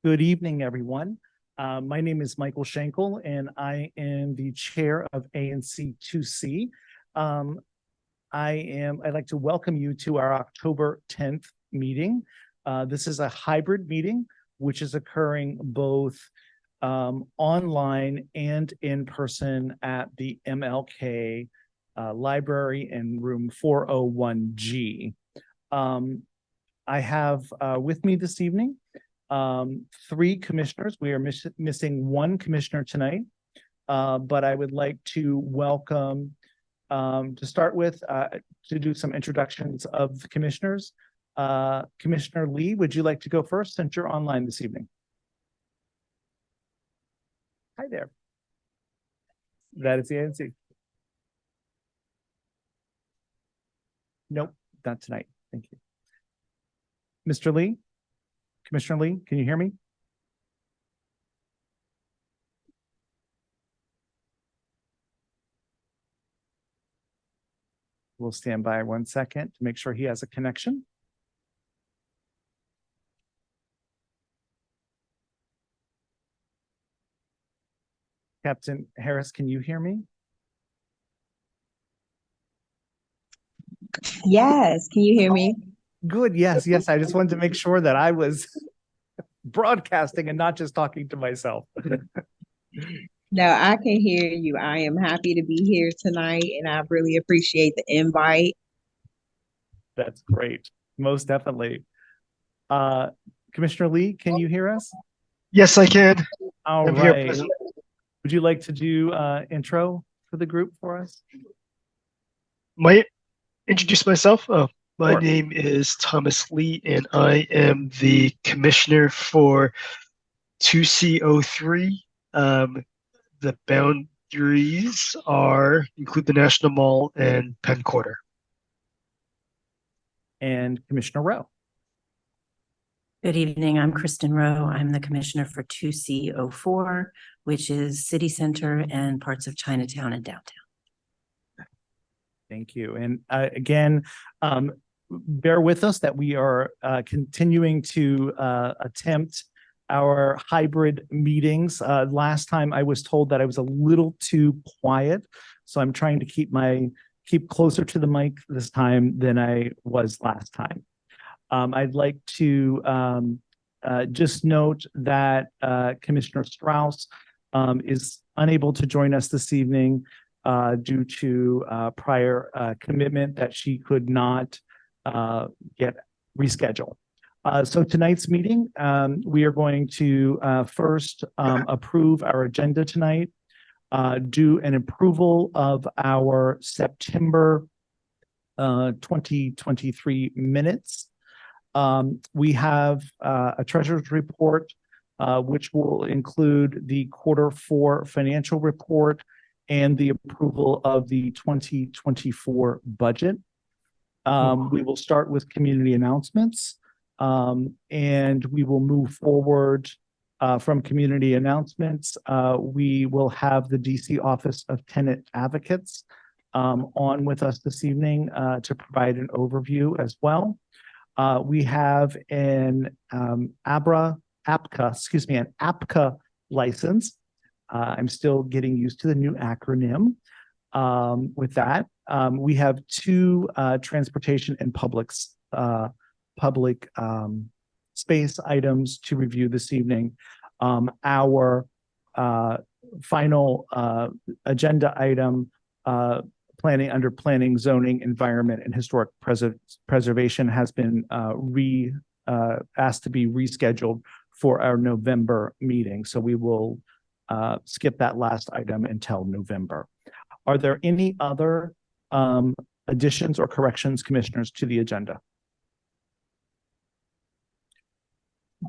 Good evening, everyone. My name is Michael Schenkel, and I am the chair of ANC 2C. I'd like to welcome you to our October 10th meeting. This is a hybrid meeting, which is occurring both online and in person at the MLK Library in room 401G. I have with me this evening three commissioners. We are missing one commissioner tonight, but I would like to welcome, to start with, to do some introductions of the commissioners. Commissioner Lee, would you like to go first since you're online this evening? Hi there. That is the ANC. Nope, not tonight. Thank you. Mr. Lee? Commissioner Lee, can you hear me? We'll stand by 1 second to make sure he has a connection. Captain Harris, can you hear me? Yes, can you hear me? Good, yes. I just wanted to make sure that I was broadcasting and not just talking to myself. No, I can hear you. I am happy to be here tonight, and I really appreciate the invite. That's great. Most definitely. Commissioner Lee, can you hear us? Yes, I can. All I'm here right. present. Would you like to do intro for the group for us? Might introduce myself. My Sure. name is Thomas Lee, and I am the commissioner for 2CO3. The boundaries include the National Mall and Penn Quarter. And Commissioner Rowe. Good evening. I'm Kristen Rowe. I'm the commissioner for 2C04, which is City Center and parts of Chinatown and downtown. Thank you. And again, bear with us that we are continuing to attempt our hybrid meetings. Last time I was told that I was a little too quiet, so I'm trying to keep closer to the mic this time than I was last time. I'd like to just note that Commissioner Strauss is unable to join us this evening due to prior commitment that she could not get rescheduled. So tonight's meeting, we are going to first approve our agenda tonight, do an approval of our September 2023 minutes. We have a treasurer's report, which will include the Q4 financial report and the approval of the 2024 budget. We will start with community announcements, and we will move forward from community announcements. We will have the DC Office of Tenant Advocates on with us this evening to provide an overview as well. We have an APCA license. I'm still getting used to the new acronym. With that, we have two transportation and public space items to review this evening. Our final agenda item, planning, zoning, environment, and historic preservation has been asked to be rescheduled for our November meeting. So we will skip that last item until November. Are there any other additions or corrections, commissioners, to the agenda?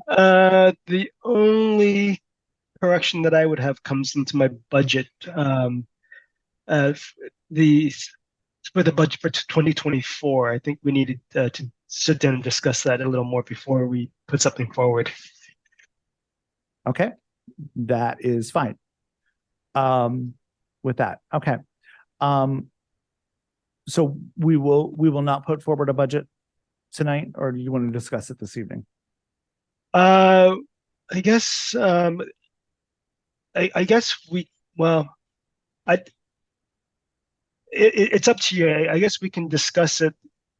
The only correction that I would have comes into my budget. For the budget for 2024, I think we needed to sit down and discuss that a little more before we put something forward. Okay, that is fine. With that, okay. So we will not put forward a budget tonight, or do you want to discuss it this evening? I guess I guess I it's up to you. I guess we can discuss it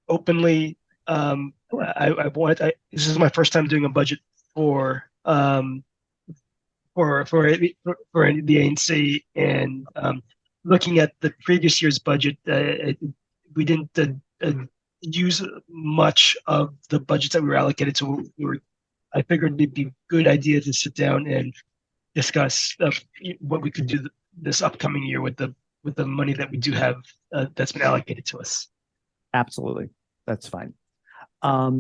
openly. This is my first time doing a budget for the ANC, and looking at the previous year's budget, we didn't use much of the budgets that we were allocated, so I figured it'd be a good idea to sit down and discuss what we could do this upcoming year with the money that we do have that's been allocated to us. Absolutely. That's fine. Are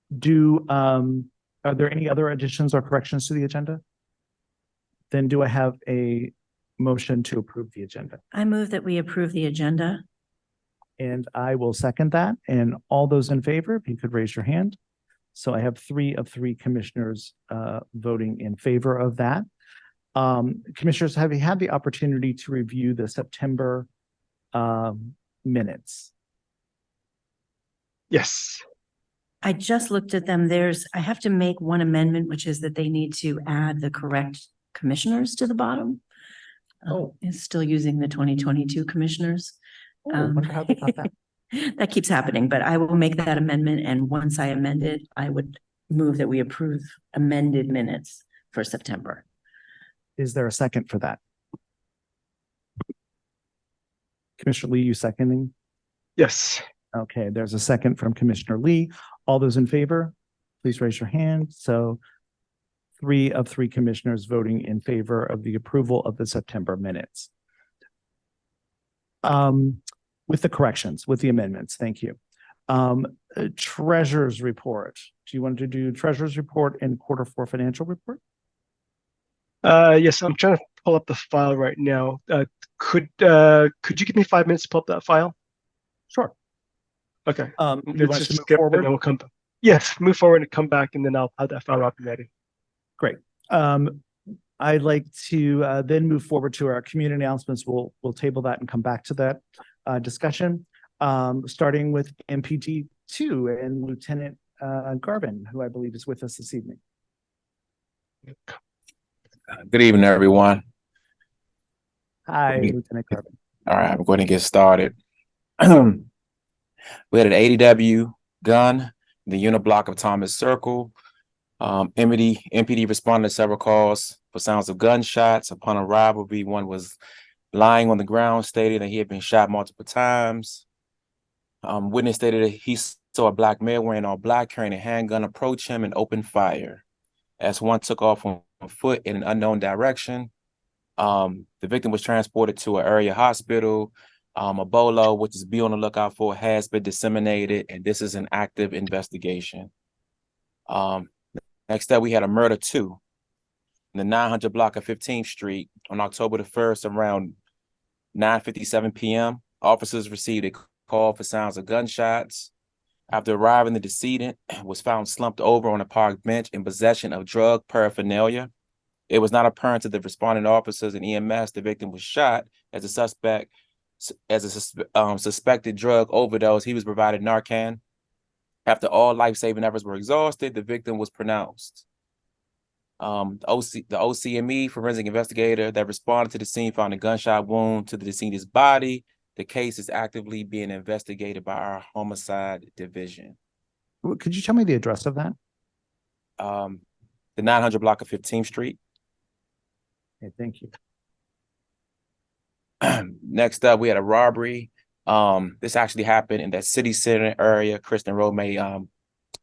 there any other additions or corrections to the agenda? Then do I have a motion to approve the agenda? I move that we approve the agenda. And I will second that. And all those in favor, if you could raise your hand. So I have 3 of 3 commissioners voting in favor of that. Commissioners, have you had the opportunity to review the September minutes? Yes. I just looked at them. I have to make one amendment, which is that they need to add the correct commissioners to the bottom. It's still using the 2022 commissioners. I wonder how they got that. That keeps happening, but I will make that amendment. And once I amend it, I would move that we approve amended minutes for September. Is there a second for that? Commissioner Lee, you seconding? Yes. Okay, there's a second from Commissioner Lee. All those in favor, please raise your hand. So 3 of 3 commissioners voting in favor of the approval of the September minutes. With the corrections, with the amendments, thank you. Treasurer's report. Do you want to do treasurer's report and Q4 financial report? Yes, I'm trying to pull up the file right now. Could you give me 5 minutes to pull up that file? Sure. Okay. You want Let's us to just move skip forward? and then we'll come back. Yes, move forward and come back, and then I'll have that file up and ready. Great. I'd like to then move forward to our community announcements. We'll table that and come back to that discussion, starting with MPD 2 and Lieutenant Garvin, who I believe is with us this evening. Good evening, everyone. Hi, Lieutenant Garvin. All right, I'm going to get started. We had an 80W gun in the unit block of Thomas Circle. MPD responded to several calls for sounds of gunshots. Upon arrival, one was lying on the ground, stating that he had been shot multiple times. Witness stated that he saw a black male wearing all black, carrying a handgun, approach him and open fire. As one took off on foot in an unknown direction, the victim was transported to an area hospital. A bolo, which is be on the lookout for, has been disseminated, and this is an active investigation. Next up, we had a murder 2 in the 900 block of 15th Street on October the 1st around 9:57 p.m. Officers received a call for sounds of gunshots. After arriving, the decedent was found slumped over on a park bench in possession of drug paraphernalia. It was not apparent to the responding officers and EMS the victim was shot as a suspected drug overdose. He was provided Narcan. After all life-saving efforts were exhausted, the victim was pronounced. The OCME forensic investigator that responded to the scene found a gunshot wound to the decedent's body. The case is actively being investigated by our homicide division. Could you tell me the address of that? The 900 block of 15th Street. Okay, thank you. Next up, we had a robbery. This actually happened in that city center area. Kristen Rowe may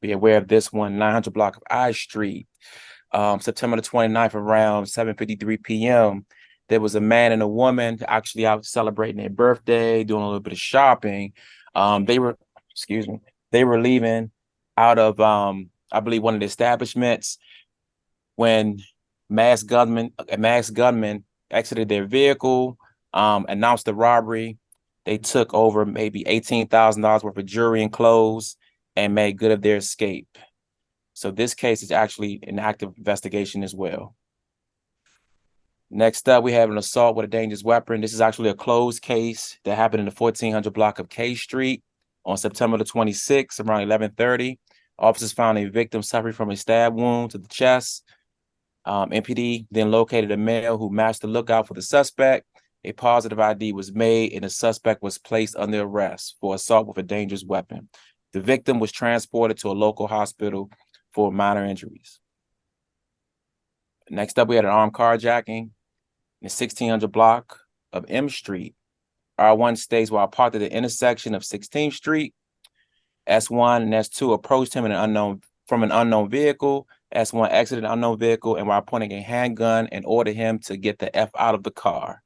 be aware of this one, 900 block of I Street. September the 29th around 7:53 p.m. There was a man and a woman actually out celebrating their birthday, doing a little bit of shopping. They were leaving out of I believe one of the establishments when a masked gunman exited their vehicle, announced the robbery. They took over maybe $18,000 worth of jewelry and clothes and made good of their escape. So this case is actually an active investigation as well. Next up, we have an assault with a dangerous weapon. This is actually a closed case that happened in the 1400 block of K Street on September the 26th around 11:30. Officers found a victim suffering from a stab wound to the chest. MPD then located a male who matched the lookout for the suspect. A positive ID was made and the suspect was placed under arrest for assault with a dangerous weapon. The victim was transported to a local hospital for minor injuries. Next up, we had an armed carjacking in the 1600 block of M Street. R1 states while parked at the intersection of 16th Street, S1 and S2 approached him from an unknown vehicle. S1 exited an unknown vehicle and while pointing a handgun and ordered him to get the F out of the car.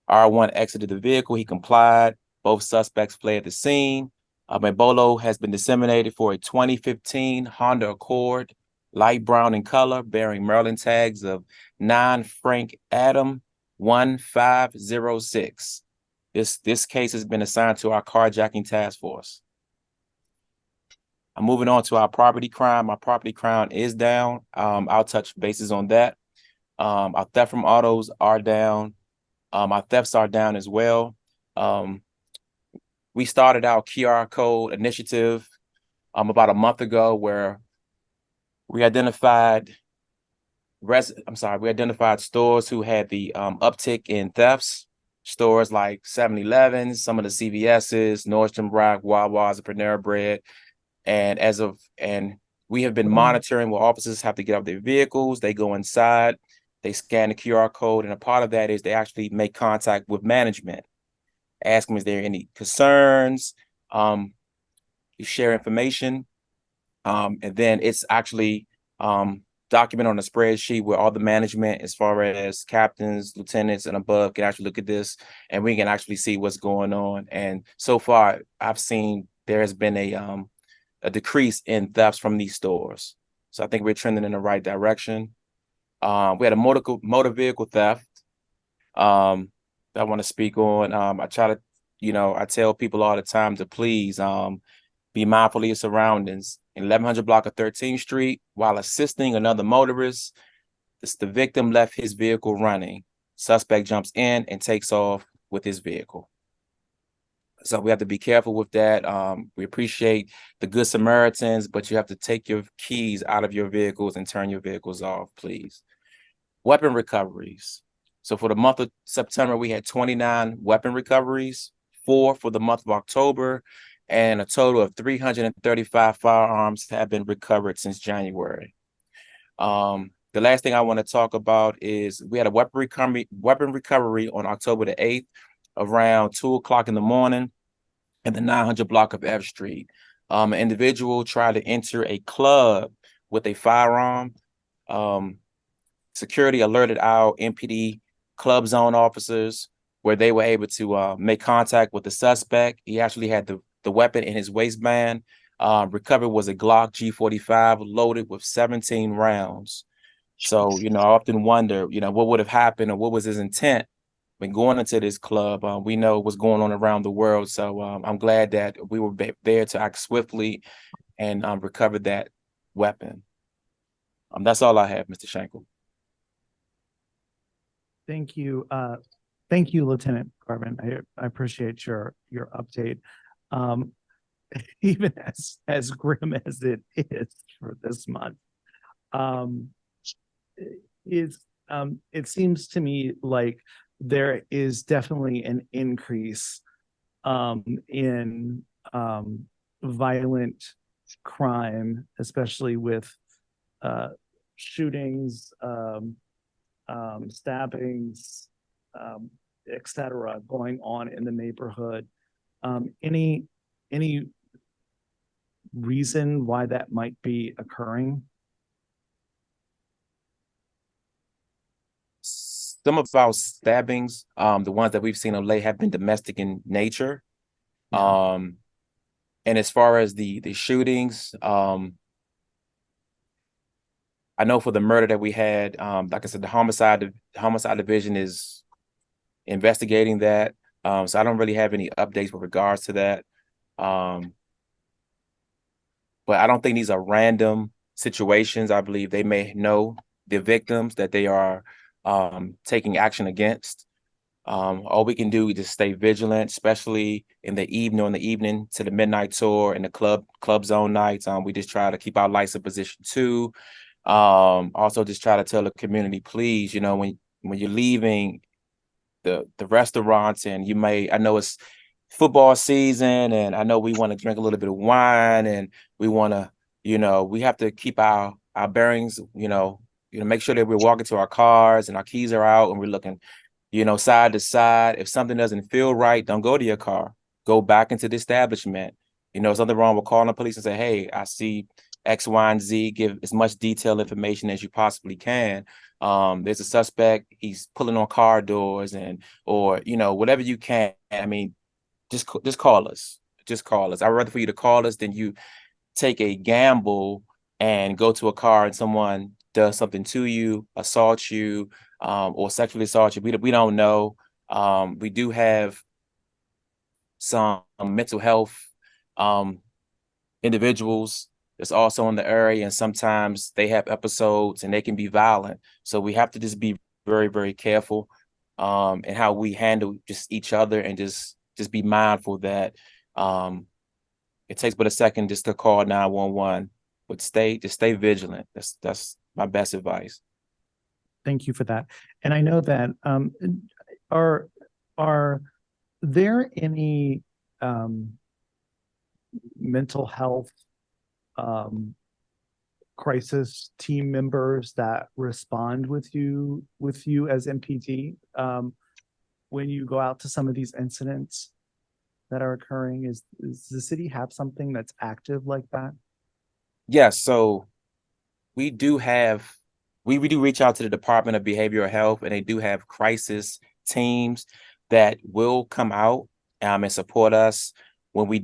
R1 exited the vehicle. He complied. Both suspects fled the scene. A bolo has been disseminated for a 2015 Honda Accord, light brown in color, bearing Maryland tags of 9 Frank Adam 1506. This case has been assigned to our carjacking task force. I'm moving on to our property crime. Our property crime is down. I'll touch bases on that. Our theft from autos are down. Our thefts are down as well. We started our QR code initiative about a month ago where we identified stores who had the uptick in thefts. Stores like 7-Elevens, some of the CVS's, Nordstrom Rack, Wawa's, Panera Bread. And we have been monitoring where officers have to get out of their vehicles. They go inside, they scan the QR code, and a part of that is they actually make contact with management. Ask them, is there any concerns? You share information. And then it's actually documented on a spreadsheet where all the management, as far as captains, lieutenants, and above, can actually look at this, and we can actually see what's going on. And so far, I've seen there has been a decrease in thefts from these stores. So I think we're trending in the right direction. We had a motor vehicle theft that I want to speak on. I try to, I tell people all the time to please be mindful of your surroundings. In 1100 block of 13th Street, while assisting another motorist, the victim left his vehicle running. Suspect jumps in and takes off with his vehicle. So we have to be careful with that. We appreciate the Good Samaritans, but you have to take your keys out of your vehicles and turn your vehicles off, please. Weapon recoveries. So for the month of September, we had 29 weapon recoveries, 4 for the month of October, and a total of 335 firearms have been recovered since January. The last thing I want to talk about is we had a weapon recovery on October the 8th around 2 o'clock in the morning in the 900 block of F Street. An individual tried to enter a club with a firearm. Security alerted our MPD club zone officers where they were able to make contact with the suspect. He actually had the weapon in his waistband. Recovered was a Glock G45 loaded with 17 rounds. So, I often wonder, what would have happened or what was his intent when going into this club. We know what's going on around the world. So I'm glad that we were there to act swiftly and recover that weapon. That's all I have, Mr. Schenkel. Thank you. Thank you, Lieutenant Garvin. I appreciate your update. Even as grim as it is for this month, it seems to me like there is definitely an increase in violent crime, especially with shootings, stabbings, etc., going on in the neighborhood. Any reason why that might be occurring? Some of our stabbings, the ones that we've seen of late, have been domestic in nature. Yeah. And as far as the shootings, I know for the murder that we had, like I said, the homicide division is investigating that. So I don't really have any updates with regards to that. But I don't think these are random situations. I believe they may know the victims that they are taking action against. All we can do is just stay vigilant, especially in the evening to the midnight tour and the club zone nights. We just try to keep our lights in position too. Also just try to tell the community, please, you know, when you're leaving the restaurants, and I know it's football season, and I know we want to drink a little bit of wine, and we want to, you know, we have to keep our bearings, make sure that we're walking to our cars and our keys are out and we're looking, side to side. If something doesn't feel right, don't go to your car. Go back into the establishment. Something wrong with calling the police and say, hey, I see X, Y, and Z. Give as much detailed information as you possibly can. There's a suspect. He's pulling on car doors or whatever you can. I mean, just call us. Just call us. I'd rather for you to call us than you take a gamble and go to a car and someone does something to you, assault you, or sexually assault you. We don't know. We do have some mental health individuals that's also in the area, and sometimes they have episodes and they can be violent. So we have to just be very, very careful in how we handle just each other, and just be mindful that it takes but a second just to call 911, but just stay vigilant. That's my best advice. Thank you for that. And I know that are there any mental health crisis team members that respond with you as MPD when you go out to some of these incidents that are occurring? Does the city have something that's active like that? Yes. So we do reach out to the Department of Behavioral Health, and they do have crisis teams that will come out and support us when we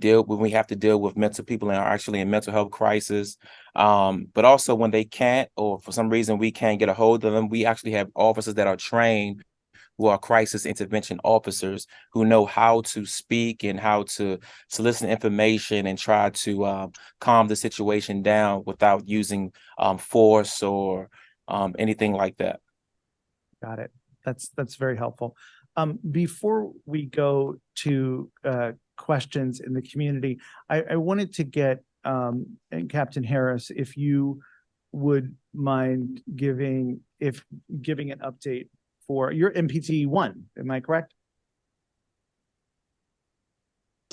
have to deal with people and are actually in mental health crisis. But also when they can't, or for some reason we can't get a hold of them, we actually have officers that are trained, who are crisis intervention officers, who know how to speak and how to solicit information and try to calm the situation down without using force or anything like that. Got it. That's very helpful. Before we go to questions in the community, I wanted to get Captain Harris, if you would mind giving an update for your MPT 1. Am I correct?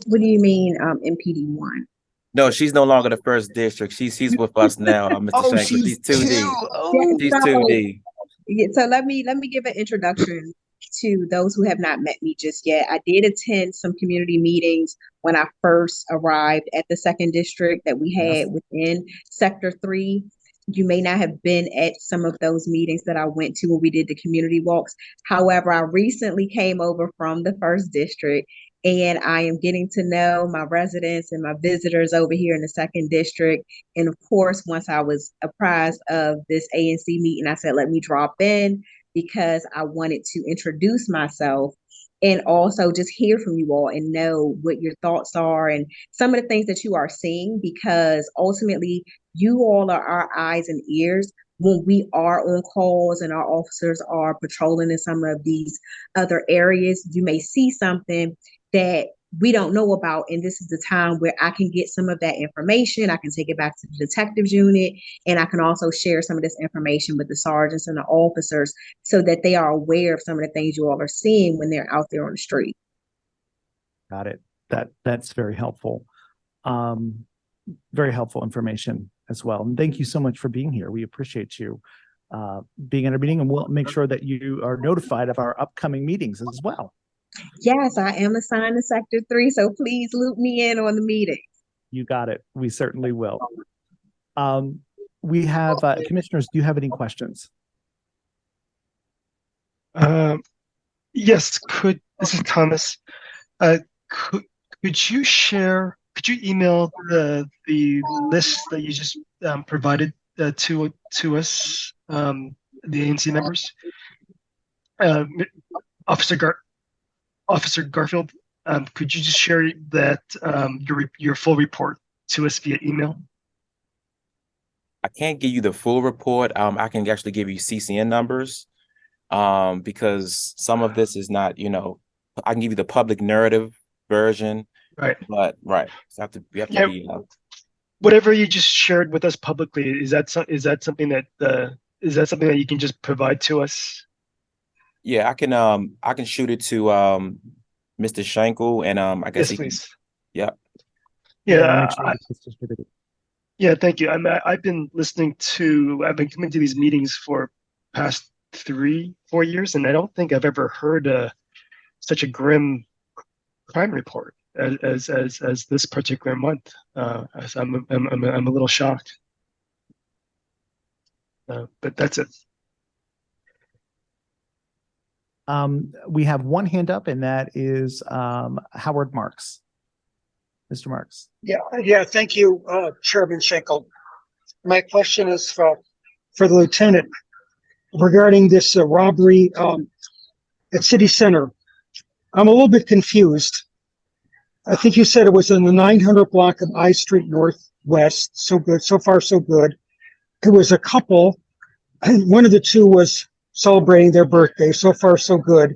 What do you mean, MPD 1? No, she's no longer the first district. She's with us now, Mr. Shanks. She's 2D. Oh, She's 2D. Yeah, so let me give an introduction to those who have not met me just yet. I did attend some community meetings when I first arrived at the 2nd district that we had within Sector 3. You may not have been at some of those meetings that I went to when we did the community walks. However, I recently came over from the 1st district, and I am getting to know my residents and my visitors over here in the 2nd district. And of course, once I was apprised of this ANC meeting, I said, let me drop in, because I wanted to introduce myself and also just hear from you all and know what your thoughts are and some of the things that you are seeing, because ultimately you all are our eyes and ears when we are on calls and our officers are patrolling in some of these other areas. You may see something that we don't know about, and this is the time where I can get some of that information. I can take it back to the detectives unit, and I can also share some of this information with the sergeants and the officers so that they are aware of some of the things you all are seeing when they're out there on the street. Got it. That's very helpful. Very helpful information as well. And thank you so much for being here. We appreciate you being in our meeting, and we'll make sure that you are notified of our upcoming meetings as well. Yes, I am assigned to Sector 3, so please loop me in on the meeting. You got it. We certainly will. We have commissioners. Do you have any questions? Yes. This is Thomas. Could you email the list that you just provided to us, the ANC members? Officer Garfield, could you just share that your full report to us via email? I can't give you the full report. I can actually give you CCN numbers because some of this is not, I can give you the public narrative version. Right. But right. So we have to be whatever you just shared with us publicly, is that something that you can just provide to us? Yeah, I can shoot it to Mr. Schenkel, and I guess Yes, he can, please. yeah. Yeah, I'll Yeah, make sure that it's distributed. yeah, thank you. I've been coming to these meetings for past 3-4 years, and I don't think I've ever heard such a grim crime report as this particular month. As I'm a little shocked. But that's it. We have one hand up, and that is Howard Marks. Mr. Marks. Yeah, thank you, Chairman Schenkel. My question is for the lieutenant regarding this robbery at City Center. I'm a little bit confused. I think you said it was in the 900 block of I Street Northwest. So good, so far so good. It was a couple, and one of the two was celebrating their birthday. So far so good.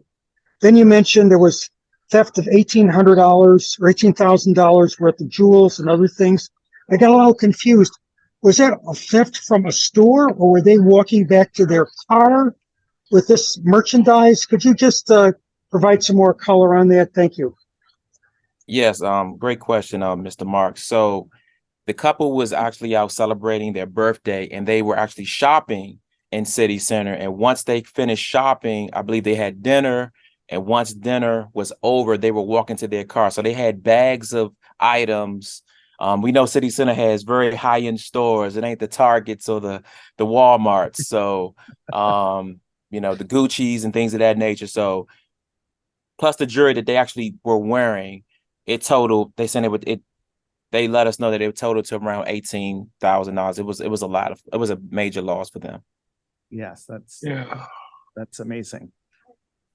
Then you mentioned there was theft of $1,800 or $18,000 worth of jewels and other things. I got a little confused. Was that a theft from a store, or were they walking back to their car with this merchandise? Could you just provide some more color on that? Thank you. Yes, great question, Mr. Marks. So the couple was actually out celebrating their birthday, and they were actually shopping in City Center. And once they finished shopping, I believe they had dinner. And once dinner was over, they were walking to their car. So they had bags of items. We know City Center has very high-end stores. It ain't the Targets or the Walmarts. So, you know, the Gucci's and things of that nature. So plus the jewelry that they actually were wearing, it totaled, they said they let us know that it totaled to around $18,000. It was a major loss for them. Yes, Yeah. that's amazing.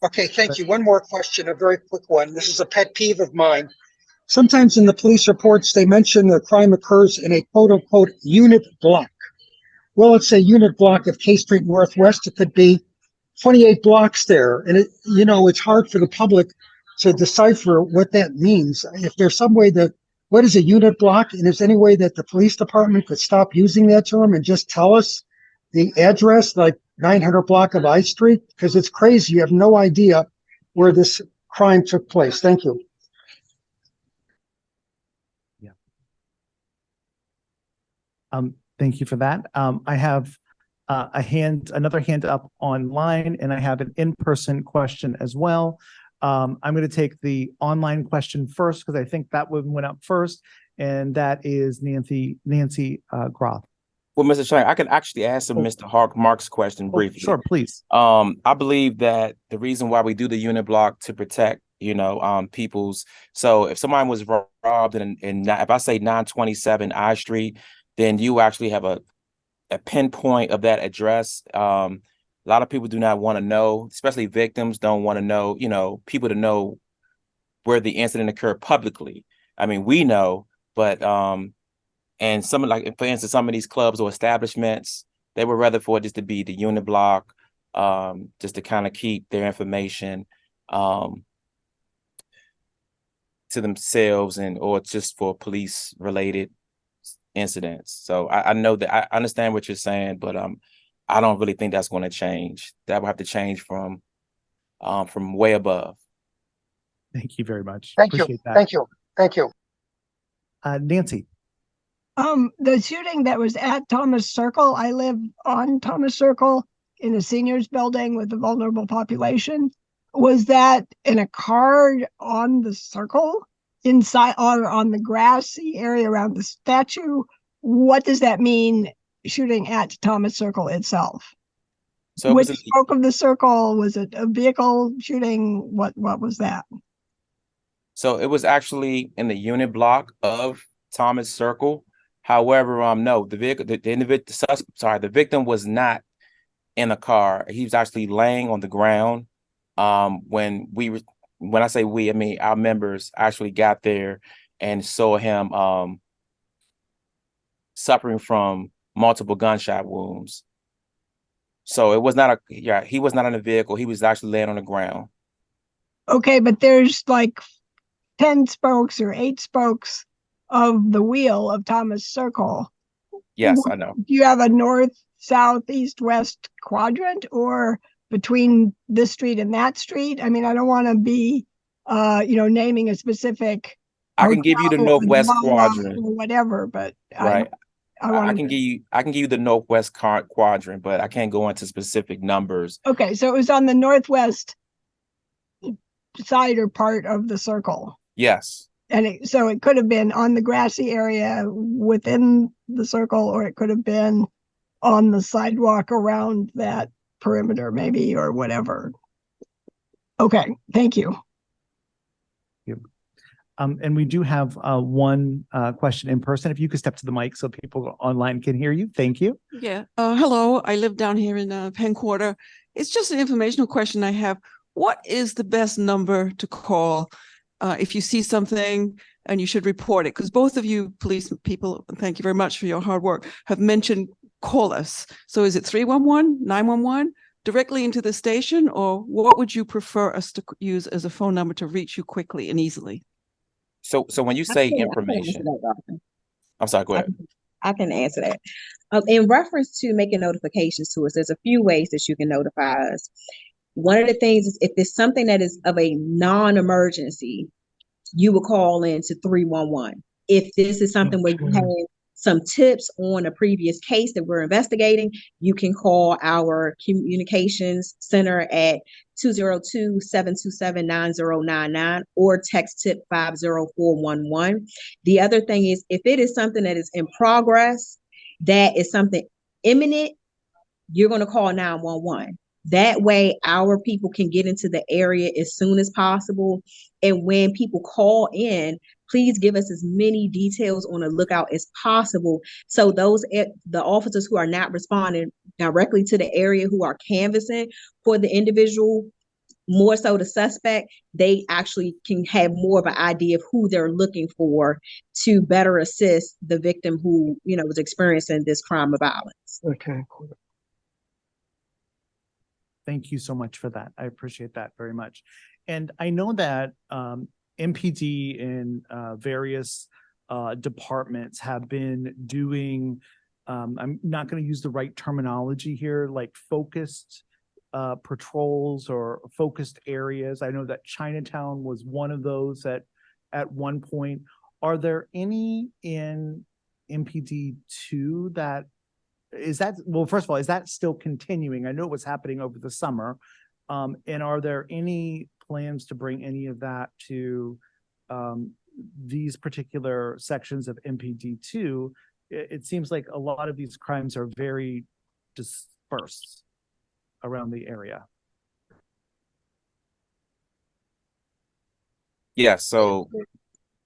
Okay, thank you. One more question, a very quick one. This is a pet peeve of mine. Sometimes in the police reports, they mention the crime occurs in a quote-unquote unit block. Well, it's a unit block of K Street Northwest. It could be 28 blocks there. And, it's hard for the public to decipher what that means. If there's some way what is a unit block? And is there any way that the police department could stop using that term and just tell us the address, like 900 block of I Street? Because it's crazy. You have no idea where this crime took place. Thank you. Thank you for that. I have another hand up online, and I have an in-person question as well. I'm going to take the online question first because I think that one went up first, and that is Nancy Groth. Well, Mr. Shank, I can actually answer Mr. Mark's question briefly. Sure, please. I believe that the reason why we do the unit block to protect, people's. So if someone was robbed if I say 927 I Street, then you actually have a pinpoint of that address. A lot of people do not want to know, especially victims don't want to know, people to know where the incident occurred publicly. I mean, we know, but and some, like, for instance, some of these clubs or establishments, they would rather for it just to be the unit block, just to kind of keep their information to themselves or just for police related incidents. So I know that I understand what you're saying, but I don't really think that's going to change. That will have to change from way above. Thank you very much. Thank Appreciate you. that. Thank you. Nancy. The shooting that was at Thomas Circle, I live on Thomas Circle in a seniors building with a vulnerable population. Was that in a car on the circle, inside on the grassy area around the statue? What does that mean, shooting at Thomas Circle itself? So which spoke of the circle? Was it a vehicle shooting? What was that? So it was actually in the unit block of Thomas Circle. However, no, the victim was not in a car. He was actually laying on the ground. When I say we, I mean our members actually got there and saw him suffering from multiple gunshot wounds. So it was not he was not in a vehicle. He was actually laying on the ground. Okay, but there's like 10 spokes or 8 spokes of the wheel of Thomas Circle. Yes, I know. Do you have a north, south, east, west quadrant, or between this street and that street? I mean, I don't want to be, naming a specific I can give you the hotel or northwest Wawa quadrant, or whatever, but right? I I want can to. give you the northwest quadrant, but I can't go into specific numbers. Okay, so it was on the northwest side or part of the circle. Yes. And so it could have been on the grassy area within the circle, or it could have been on the sidewalk around that perimeter, maybe, or whatever. Okay, thank you. And we do have one question in person. If you could step to the mic so people online can hear you. Thank you. Yeah. Hello. I live down here in Penn Quarter. It's just an informational question I have. What is the best number to call if you see something and you should report it? Because both of you police people, thank you very much for your hard work, have mentioned call us. So is it 311, 911, directly into the station, or what would you prefer us to use as a phone number to reach you quickly and easily? So when you say I can answer information, that, Robin. I'm sorry, go ahead. I can answer that. In reference to making notifications to us, there's a few ways that you can notify us. One of the things is if it's something that is of a non-emergency, you will call in to 311. If this is something where you have some tips on a previous case that we're investigating, you can call our communications center at 202-727-9099 or text tip 50411. The other thing is, if it is something that is in progress, that is something imminent, you're going to call 911. That way, our people can get into the area as soon as possible. And when people call in, please give us as many details on the lookout as possible. So the officers who are not responding directly to the area, who are canvassing for the individual, more so the suspect, they actually can have more of an idea of who they're looking for to better assist the victim who, was experiencing this crime of violence. Okay, cool. Thank you so much for that. I appreciate that very much. And I know that MPD and various departments have been doing, I'm not going to use the right terminology here, like focused patrols or focused areas. I know that Chinatown was one of those at one point. Are there any in MPD 2 that well, first of all, is that still continuing? I know it was happening over the summer. And are there any plans to bring any of that to these particular sections of MPD 2? It seems like a lot of these crimes are very dispersed around the area. Yeah, so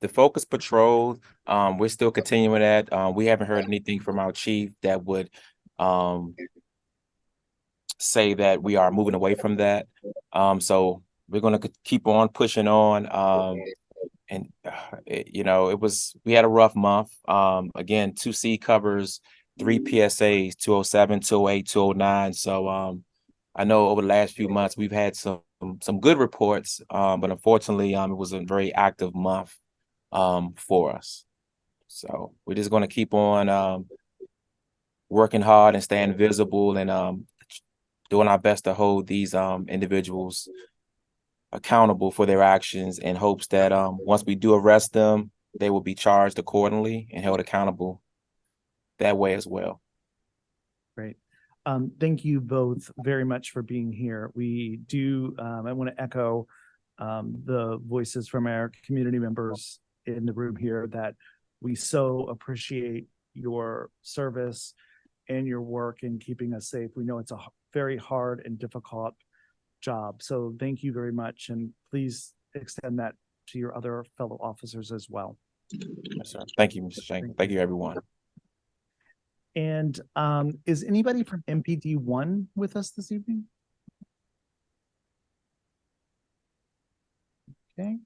the focus patrol, we're still continuing that. We haven't heard anything from our chief that would say that we are moving away from that. So we're going to keep on pushing on. We had a rough month. Again, 2C covers 3 PSAs, 207, 208, 209. So I know over the last few months we've had some good reports, but unfortunately, it was a very active month for us. So we're just going to keep on working hard and staying visible and doing our best to hold these individuals accountable for their actions in hopes that once we do arrest them, they will be charged accordingly and held accountable that way as well. Great. Thank you both very much for being here. We do, I want to echo the voices from our community members in the room here that we so appreciate your service and your work in keeping us safe. We know it's a very hard and difficult job. So thank you very much. And please extend that to your other fellow officers as well. Yes, sir. Thank you, Mr. Shank. Thank you, everyone. And is anybody from MPD 1 with us this evening? Okay.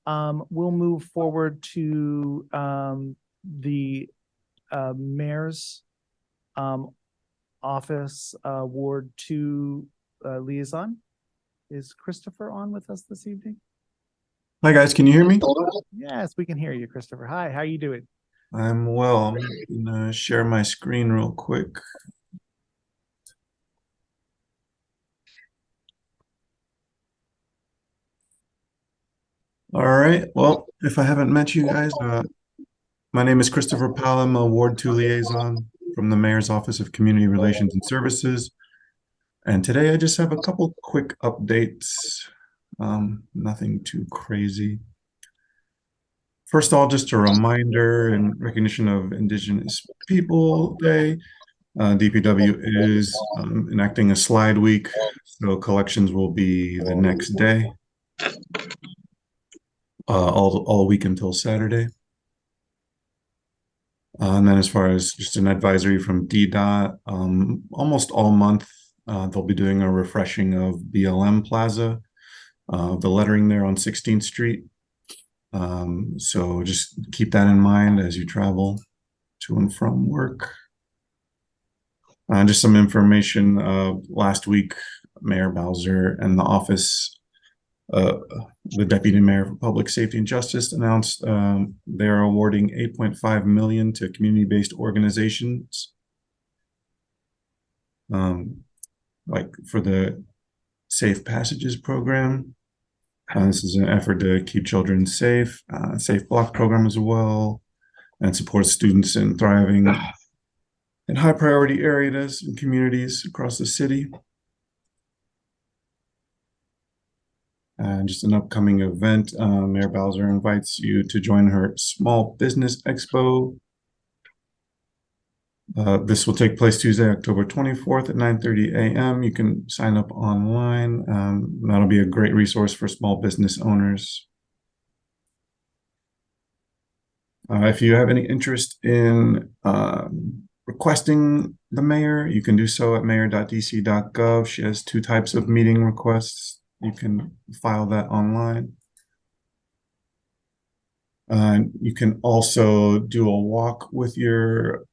We'll move forward to the mayor's office, Ward 2 liaison. Is Christopher on with us this evening? Hi guys, can you hear me? Yes, we can hear you, Christopher. Hi, how you doing? I'm well. I'm gonna share my screen real quick. All right. Well, if I haven't met you guys, my name is Christopher Powell. I'm a Ward 2 liaison from the Mayor's Office of Community Relations and Services. And today I just have a couple quick updates. Nothing too crazy. First of all, just a reminder in recognition of Indigenous People Day. DPW is enacting a slide week, so collections will be the next day, all week until Saturday. And then as far as just an advisory from DDOT, almost all month, they'll be doing a refreshing of BLM Plaza, the lettering there on 16th Street. So just keep that in mind as you travel to and from work. Just some information. Last week, Mayor Bowser and the office, the Deputy Mayor for Public Safety and Justice announced they are awarding $8.5 million to community-based organizations, like for the Safe Passages program. This is an effort to keep children safe, Safe Block program as well, and supports students in thriving in high priority areas and communities across the city. And just an upcoming event, Mayor Bowser invites you to join her Small Business Expo. This will take place Tuesday, October 24th at 9:30 a.m. You can sign up online. That'll be a great resource for small business owners. If you have any interest in requesting the mayor, you can do so at mayor.dc.gov. She has 2 types of meeting requests. You can file that online. You can also do a walk with your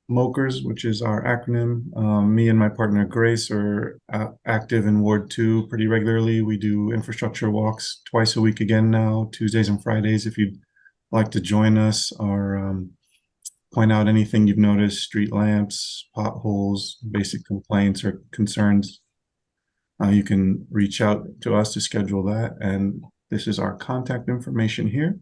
MOKers, which is our acronym. Me and my partner Grace are active in Ward 2 pretty regularly. We do infrastructure walks twice a week again now, Tuesdays and Fridays. If you'd like to join us or point out anything you've noticed, street lamps, potholes, basic complaints or concerns, you can reach out to us to schedule that. And this is our contact information here.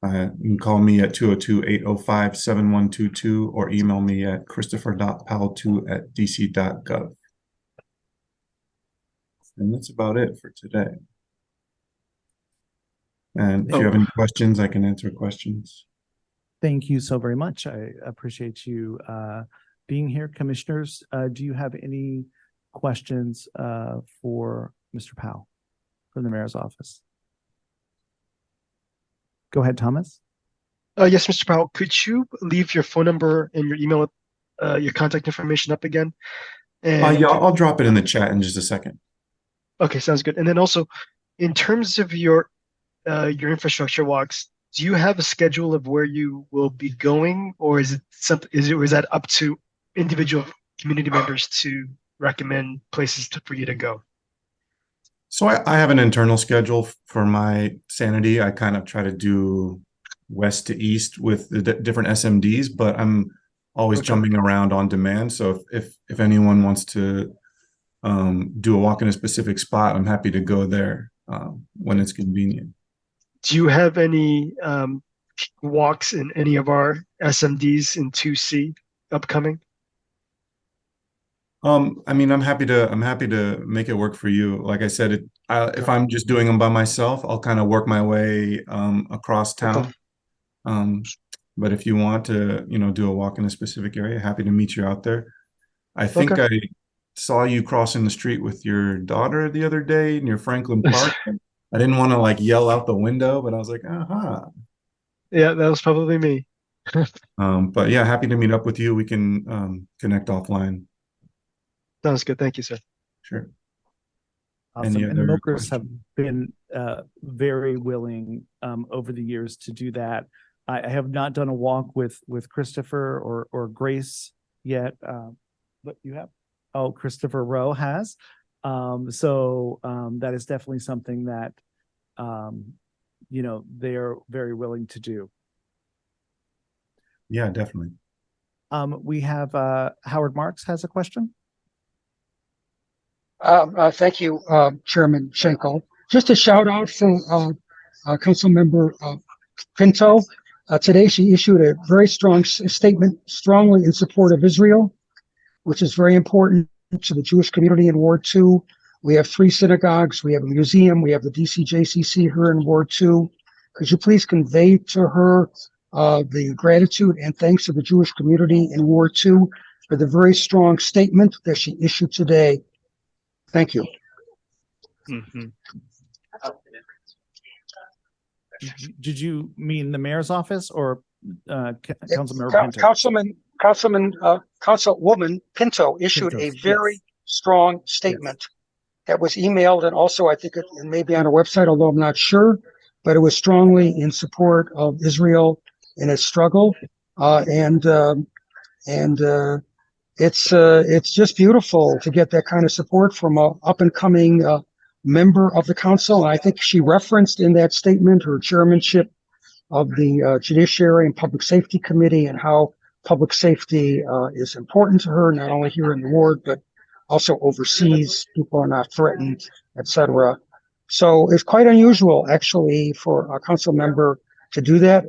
You can call me at 202-805-7122 or email me at christopher.powell2@dc.gov. And that's about it for today. And if you have any questions, I can answer questions. Thank you so very much. I appreciate you being here. Commissioners, do you have any questions for Mr. Powell from the mayor's office? Go ahead, Thomas. Yes, Mr. Powell, could you leave your phone number and your email, your contact information up again? And Yeah, I'll drop it in the chat in just a second. okay, sounds good. And then also, in terms of your infrastructure walks, do you have a schedule of where you will be going, or is it something? Is that up to individual community members to recommend places for you to go? So I have an internal schedule for my sanity. I kind of try to do west to east with the different SMDs, but I'm always jumping around on demand. So if anyone wants to do a walk in a specific spot, I'm happy to go there when it's convenient. Do you have any walks in any of our SMDs in 2C upcoming? I mean, I'm happy to make it work for you. Like I said, if I'm just doing them by myself, I'll kind of work my way across town. But if you want to, do a walk in a specific area, happy to meet you out there. I think I saw you crossing the street with your daughter the other day near Franklin Park. I didn't want to like yell out the window, but I was like, aha. Yeah, that was probably me. But yeah, happy to meet up with you. We can connect offline. Sounds good. Thank you, sir. Sure. Awesome. Any And other Mokers have questions? been very willing over the years to do that. I have not done a walk with Christopher or Grace yet, but you have. Oh, Christopher Rowe has. So that is definitely something that they're very willing to do. Yeah, definitely. We have Howard Marks has a question. Thank you, Chairman Schenkel. Just a shout out for Council Member Pinto. Today, she issued a very strong statement, strongly in support of Israel, which is very important to the Jewish community in Ward 2. We have 3 synagogues, we have a museum, we have the DCJCC here in Ward 2. Could you please convey to her the gratitude and thanks of the Jewish community in Ward 2 for the very strong statement that she issued today? Thank you. Mm-hmm. Did you mean the mayor's office or Councilmember Pinto? Councilwoman Pinto issued Pinto, a very yes. strong statement that was emailed, and also I think it may be on her website, although I'm not sure, but it was strongly in support of Israel in its struggle. It's just beautiful to get that kind of support from a up and coming member of the council. And I think she referenced in that statement her chairmanship of the Judiciary and Public Safety Committee and how public safety is important to her, not only here in the ward, but also overseas. People are not threatened, etc. So it's quite unusual, actually, for a council member to do that,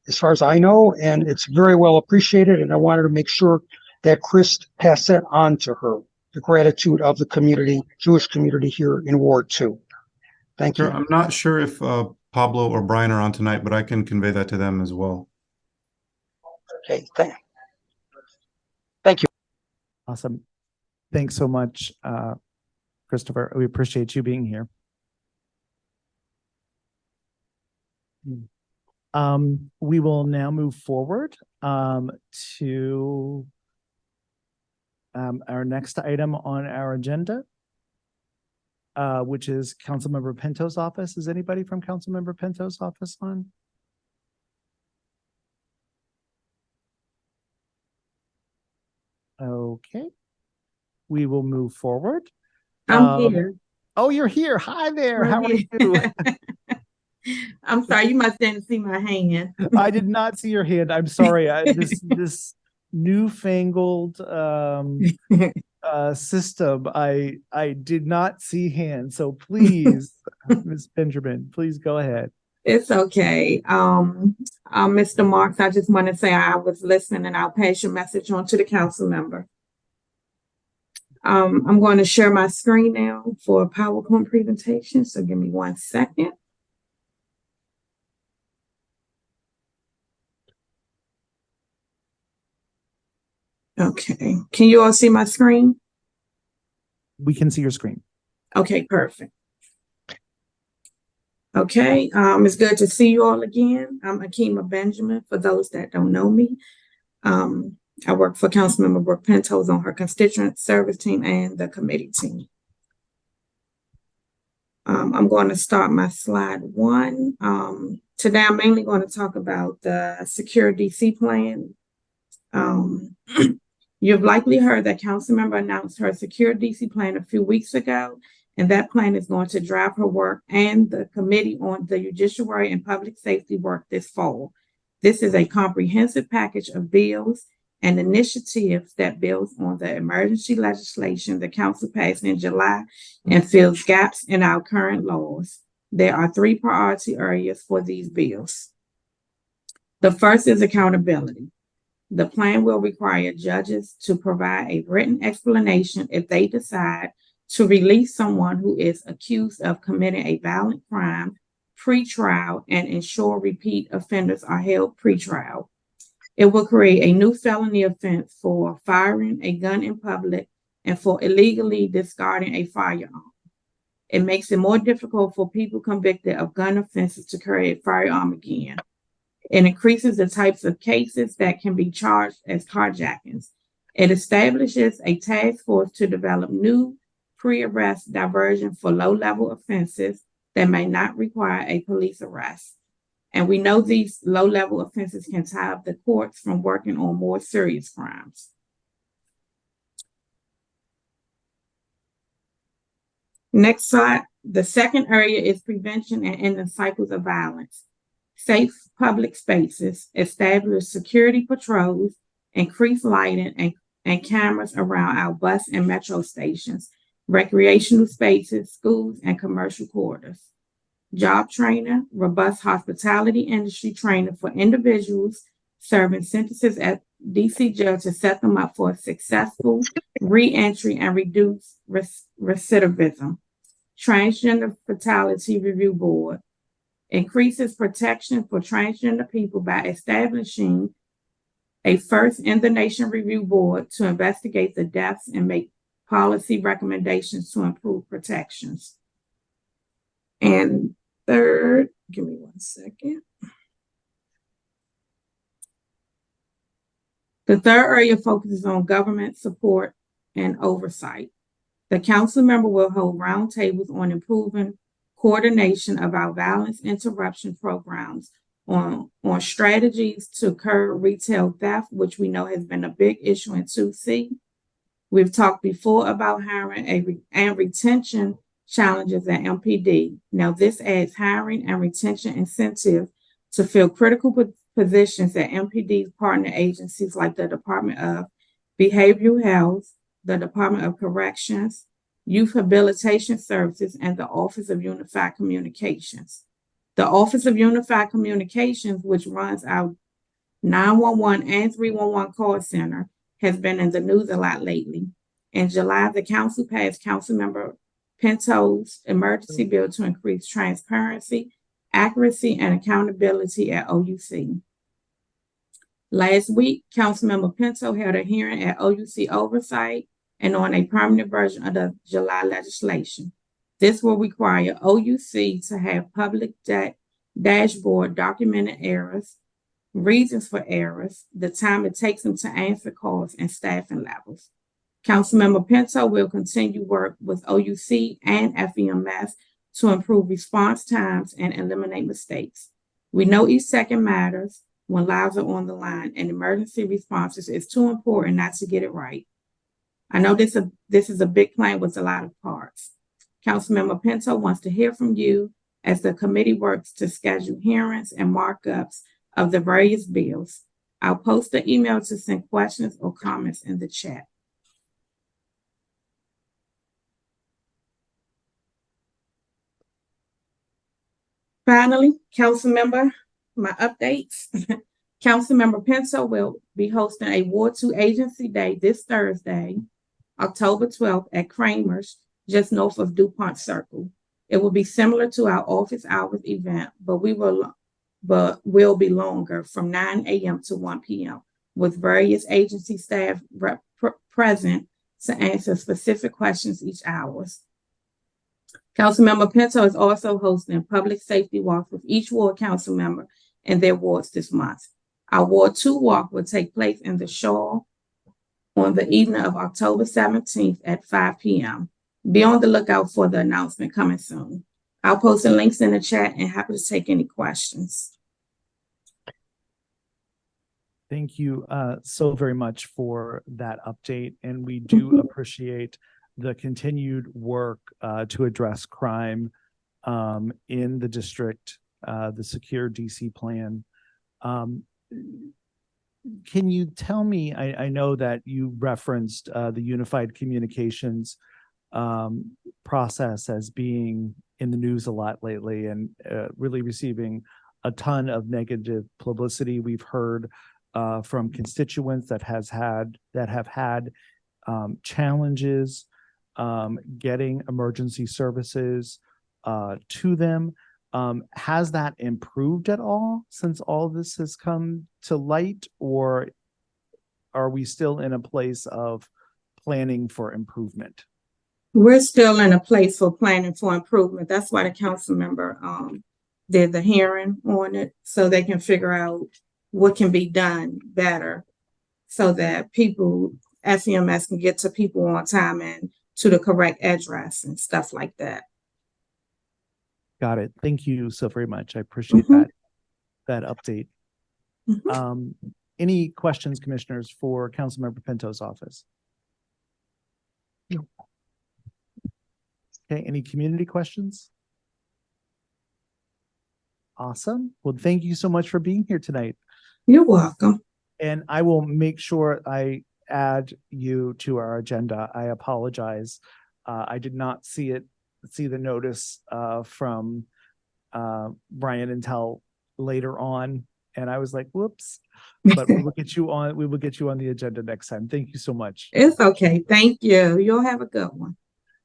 as far as I know, and it's very well appreciated. And I wanted to make sure that Chris passed that on to her, the gratitude of the community, Jewish community here in Ward 2. Thank Sure. you. I'm not sure if Pablo or Brian are on tonight, but I can convey that to them as well. Okay, thank you. Awesome. Thanks so much, Christopher. We appreciate you being here. We will now move forward to our next item on our agenda, which is Councilmember Pinto's office. Is anybody from Councilmember Pinto's office on? Okay. We will move forward. I'm here. Oh, you're here. Hi there. I'm How are here. you? I'm sorry, you must didn't see my hand. I did not see your hand. I'm sorry. This newfangled system, I did not see hands. So please, Ms. Benjamin, please go ahead. It's okay. Mr. Marks, I just want to say I was listening and I'll pass your message on to the council member. I'm going to share my screen now for a PowerPoint presentation. So give me 1 second. Okay. Can you all see my screen? We can see your screen. Okay, perfect. Okay, it's good to see you all again. I'm Akima Benjamin, for those that don't know me. I work for Councilmember Brooke Pinto on her constituent service team and the committee team. I'm going to start my slide 1. Today, I'm mainly going to talk about the Secure DC plan. You've likely heard that Councilmember announced her Secure DC plan a few weeks ago, and that plan is going to drive her work and the committee on the judiciary and public safety work this fall. This is a comprehensive package of bills and initiatives that builds on the emergency legislation the council passed in July and fills gaps in our current laws. There are 3 priority areas for these bills. The first is accountability. The plan will require judges to provide a written explanation if they decide to release someone who is accused of committing a violent crime pre-trial and ensure repeat offenders are held pre-trial. It will create a new felony offense for firing a gun in public and for illegally discarding a firearm. It makes it more difficult for people convicted of gun offenses to carry a firearm again. It increases the types of cases that can be charged as carjackings. It establishes a task force to develop new pre-arrest diversion for low-level offenses that may not require a police arrest. And we know these low-level offenses can tie up the courts from working on more serious crimes. Next slide. The second area is prevention and ending cycles of violence. Safe public spaces, establish security patrols, increase lighting and cameras around our bus and metro stations, recreational spaces, schools, and commercial quarters. Job training, robust hospitality industry training for individuals serving sentences at DC jail to set them up for a successful re-entry and reduce recidivism. Transgender Fatality Review Board increases protection for transgender people by establishing a first in the nation review board to investigate the deaths and make policy recommendations to improve protections. And third, give me 1 second. The third area focuses on government support and oversight. The council member will hold roundtables on improving coordination of our violence interruption programs, on strategies to curb retail theft, which we know has been a big issue in 2C. We've talked before about hiring and retention challenges at MPD. Now this adds hiring and retention incentive to fill critical positions at MPD's partner agencies like the Department of Behavioral Health, the Department of Corrections, Youth Habilitation Services, and the Office of Unified Communications. The Office of Unified Communications, which runs our 911 and 311 call center, has been in the news a lot lately. In July, the council passed Councilmember Pinto's emergency bill to increase transparency, accuracy, and accountability at OUC. Last week, Councilmember Pinto held a hearing at OUC Oversight and on a permanent version of the July legislation. This will require OUC to have public dashboard documented errors, reasons for errors, the time it takes them to answer calls, and staffing levels. Councilmember Pinto will continue work with OUC and FEMS to improve response times and eliminate mistakes. We know each second matters when lives are on the line, and emergency responses is too important not to get it right. I know this is a big plan with a lot of parts. Councilmember Pinto wants to hear from you as the committee works to schedule hearings and markups of the various bills. I'll post the email to send questions or comments in the chat. Finally, Councilmember, my updates. Councilmember Pinto will be hosting a Ward 2 Agency Day this Thursday, October 12th at Kramer's, just north of DuPont Circle. It will be similar to our office hours event, but will be longer, from 9 a.m. to 1 p.m. with various agency staff present to answer specific questions each hour. Councilmember Pinto is also hosting public safety walks with each ward council member in their wards this month. Our Ward 2 walk will take place in the Shaw on the evening of October 17th at 5 p.m. Be on the lookout for the announcement coming soon. I'll post the links in the chat and happy to take any questions. Thank you so very much for that update. And we do appreciate the continued work to address crime in the district, the Secure DC plan. Can you tell me, I know that you referenced the unified communications process as being in the news a lot lately and really receiving a ton of negative publicity. We've heard from constituents that have had challenges getting emergency services to them. Has that improved at all since all this has come to light, or are we still in a place of planning for improvement? We're still in a place for planning for improvement. That's why the council member did the hearing on it, so they can figure out what can be done better so that people, FEMS, can get to people on time and to the correct address and stuff like that. Got it. Thank you so very much. I appreciate that update. Any questions, commissioners, for Councilmember Pinto's office? Okay, any community questions? Awesome. Well, thank you so much for being here tonight. You're welcome. And I will make sure I add you to our agenda. I apologize. I did not see the notice from Brian until later on. And I was like, whoops. But we will get you on the agenda next time. Thank you so much. It's okay. Thank you. You'll have a good one.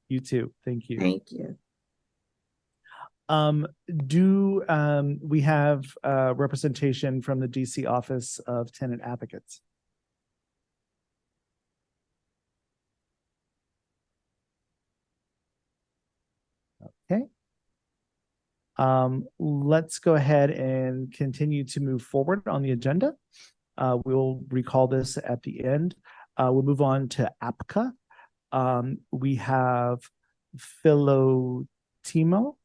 You too. Thank you. Thank you. We have representation from the DC Office of Tenant Advocates? Okay. Let's go ahead and continue to move forward on the agenda. We'll recall this at the end. We'll move on to APCA. We have Philotimo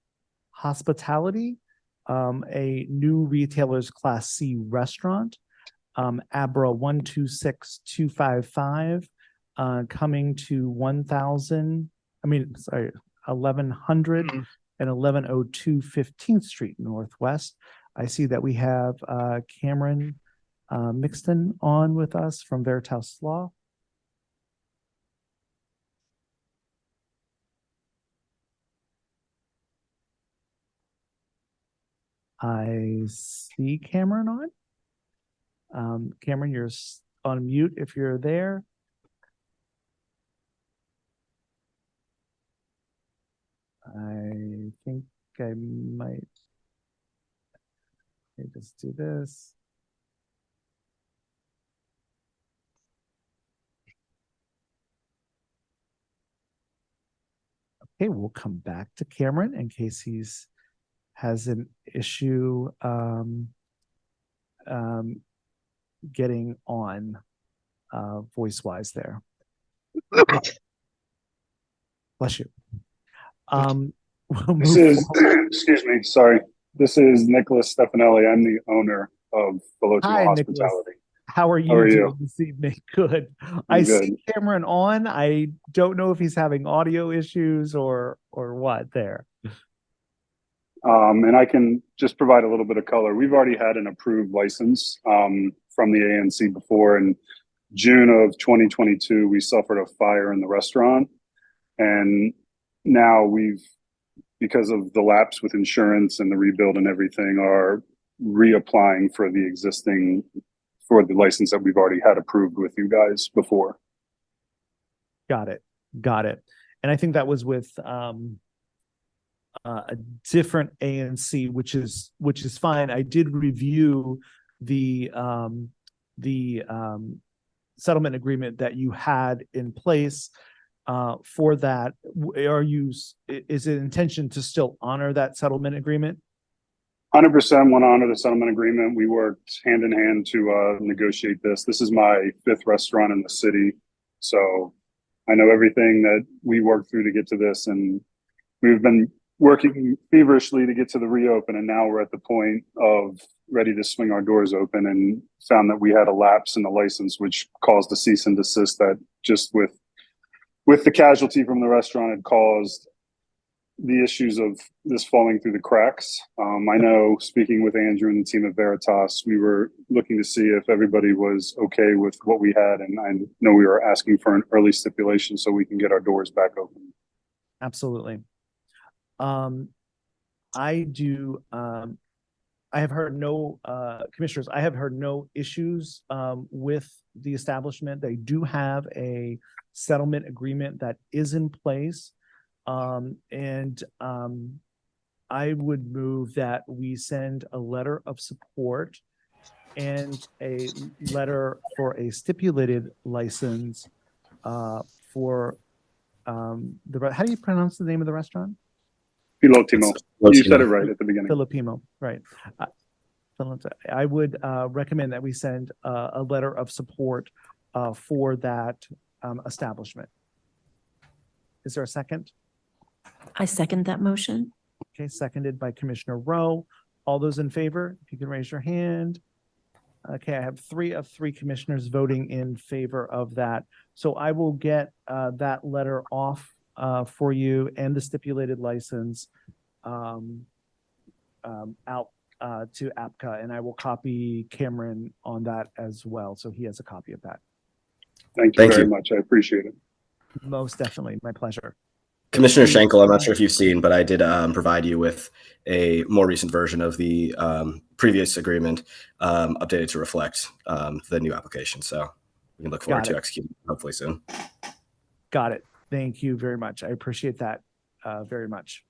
Hospitality, a new retailer's Class C restaurant, Abra 126255, coming to 1100 and 1102 15th Street Northwest. I see that we have Cameron Mixton on with us from Veritas Law. I see Cameron on. Cameron, you're on mute if you're there. I think I might just do this. Okay, we'll come back to Cameron in case has an issue getting on voice-wise there. Bless you. This is, excuse me, sorry. This is Nicholas Stefanelli. I'm the owner of Philotimo Hospitality. Nicholas. How are you doing this evening? Good. I see Cameron on. I don't know if he's having audio issues or what there. And I can just provide a little bit of color. We've already had an approved license from the ANC before. In June of 2022, we suffered a fire in the restaurant. And now because of the lapse with insurance and the rebuild and everything, are reapplying for the license that we've already had approved with you guys before. Got it. And I think that was with a different ANC, which is fine. I did review the settlement agreement that you had in place for that. Is it intention to still honor that settlement agreement? 100% want to honor the settlement agreement. We worked hand in hand to negotiate this. This is my 5th restaurant in the city, so I know everything that we worked through to get to this, and we've been working feverishly to get to the reopen, and now we're at the point of ready to swing our doors open, and found that we had a lapse in the license, which caused a cease and desist that just with the casualty from the restaurant had caused the issues of this falling through the cracks. I know, speaking with Andrew and the team at Veritas, we were looking to see if everybody was okay with what we had, and I know we were asking for an early stipulation so we can get our doors back open. Absolutely. I have heard no commissioners. I have heard no issues with the establishment. They do have a settlement agreement that is in place, and I would move that we send a letter of support and a letter for a stipulated license for how do you pronounce the name of the restaurant? Philotimo. You said it right at the beginning. Philotimo, right. I would recommend that we send a letter of support for that establishment. Is there a second? I second that motion. Okay, seconded by Commissioner Rowe. All those in favor, if you can raise your hand. Okay, I have 3 of 3 commissioners voting in favor of that. So I will get that letter off for you and the stipulated license out to APCA, and I will copy Cameron on that as well, so he has a copy of that. Thank you very much. I appreciate it. Most definitely, my pleasure. Commissioner Schenkel, I'm not sure if you've seen, but I did provide you with a more recent version of the previous agreement, updated to reflect the new application. So we can look forward to executing hopefully soon. Got it. Thank you very much. I appreciate that very much.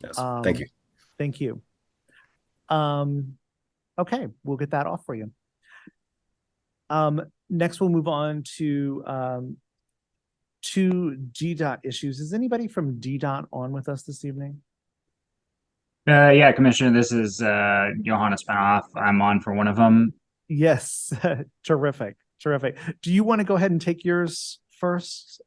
Yes. Thank you. Thank you. Okay, we'll get that off for you. Next, we'll move on to two DDOT issues. Is anybody from DDOT on with us this evening? Yeah, Commissioner, this is Johannes Panoff. I'm on for one of them. Yes, terrific. Do you want to go ahead and take yours first?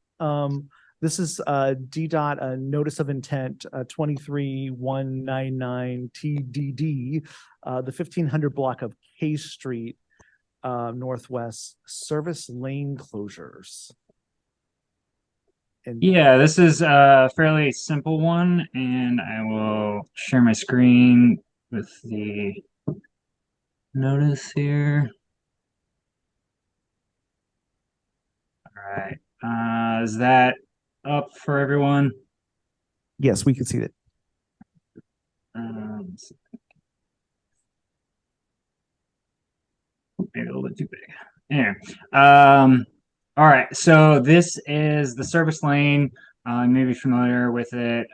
This is DDOT, a notice of intent 23199 TDD, the 1500 block of K Street Northwest service lane closures. And yeah, this is a fairly simple one, and I will share my screen with the notice here. All right. Is that up for everyone? Yes, we can see it. Maybe a little bit too big. Anyway, all right. So this is the service lane. You may be familiar with it.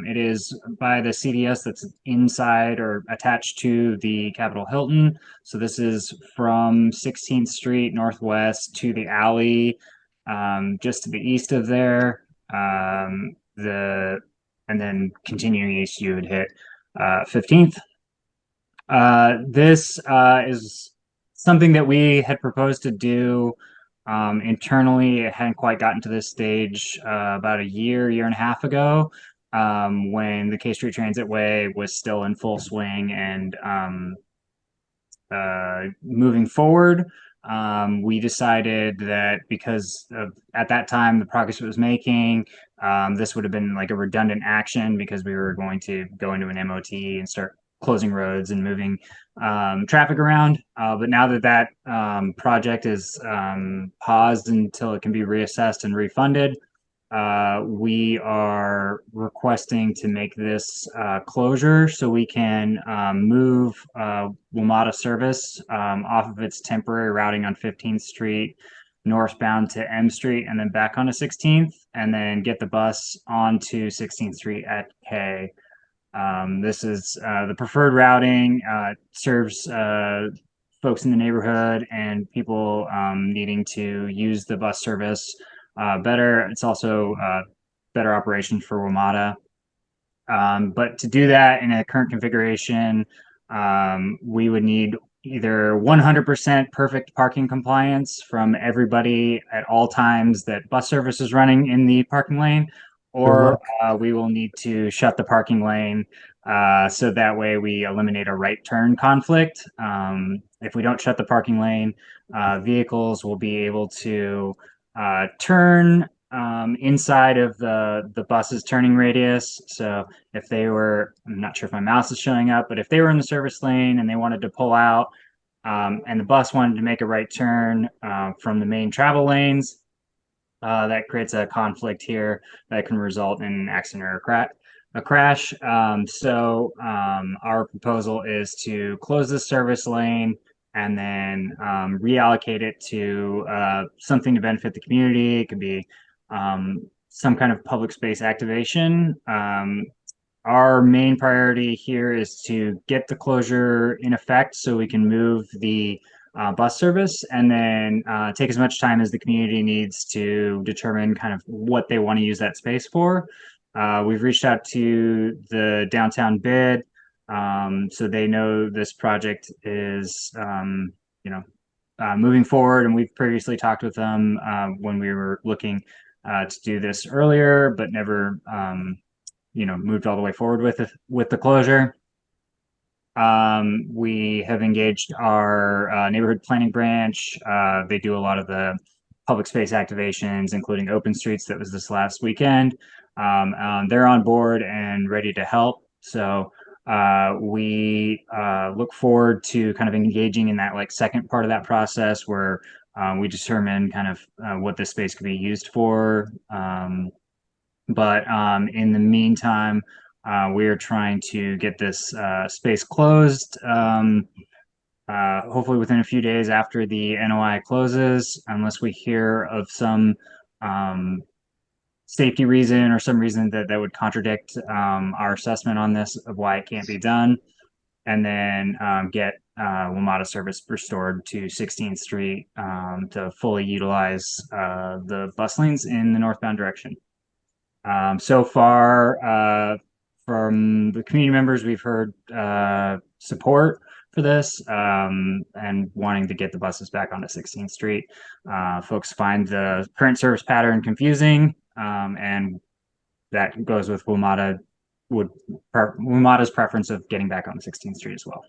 It is by the CDS that's inside or attached to the Capitol Hilton. So this is from 16th Street Northwest to the alley, just to the east of there. And then continuing east, you would hit 15th. This is something that we had proposed to do internally. It hadn't quite gotten to this stage about a year and a half ago, when the K Street Transitway was still in full swing and moving forward. We decided that because at that time the progress it was making, this would have been like a redundant action because we were going to go into an MOT and start closing roads and moving traffic around. But now that project is paused until it can be reassessed and refunded, we are requesting to make this closure so we can move WMATA service off of its temporary routing on 15th Street northbound to M Street and then back onto 16th, and then get the bus onto 16th Street at K. This is the preferred routing, serves folks in the neighborhood and people needing to use the bus service better. It's also better operation for WMATA. But to do that in a current configuration, we would need either 100% perfect parking compliance from everybody at all times that bus service is running in the parking lane, or we will need to shut the parking lane so that way we eliminate a right turn conflict. If we don't shut the parking lane, vehicles will be able to turn inside of the bus's turning radius. So if they were, I'm not sure if my mouse is showing up, but if they were in the service lane and they wanted to pull out and the bus wanted to make a right turn from the main travel lanes, that creates a conflict here that can result in an accident or a crash. So our proposal is to close the service lane and then reallocate it to something to benefit the community. It could be some kind of public space activation. Our main priority here is to get the closure in effect so we can move the bus service, and then take as much time as the community needs to determine kind of what they want to use that space for. We've reached out to the downtown bid, so they know this project is moving forward, and we've previously talked with them when we were looking to do this earlier, but never moved all the way forward with the closure. We have engaged our neighborhood planning branch. They do a lot of the public space activations, including open streets. That was this last weekend. They're on board and ready to help. So we look forward to kind of engaging in that like second part of that process where we determine kind of what this space could be used for. But in the meantime, we are trying to get this space closed, hopefully within a few days after the NOI closes, unless we hear of some safety reason or some reason that would contradict our assessment on this of why it can't be done. And then get WMATA service restored to 16th Street to fully utilize the bus lanes in the northbound direction. So far, from the community members, we've heard support for this and wanting to get the buses back onto 16th Street. Folks find the current service pattern confusing, and that goes with WMATA's preference of getting back on 16th Street as well.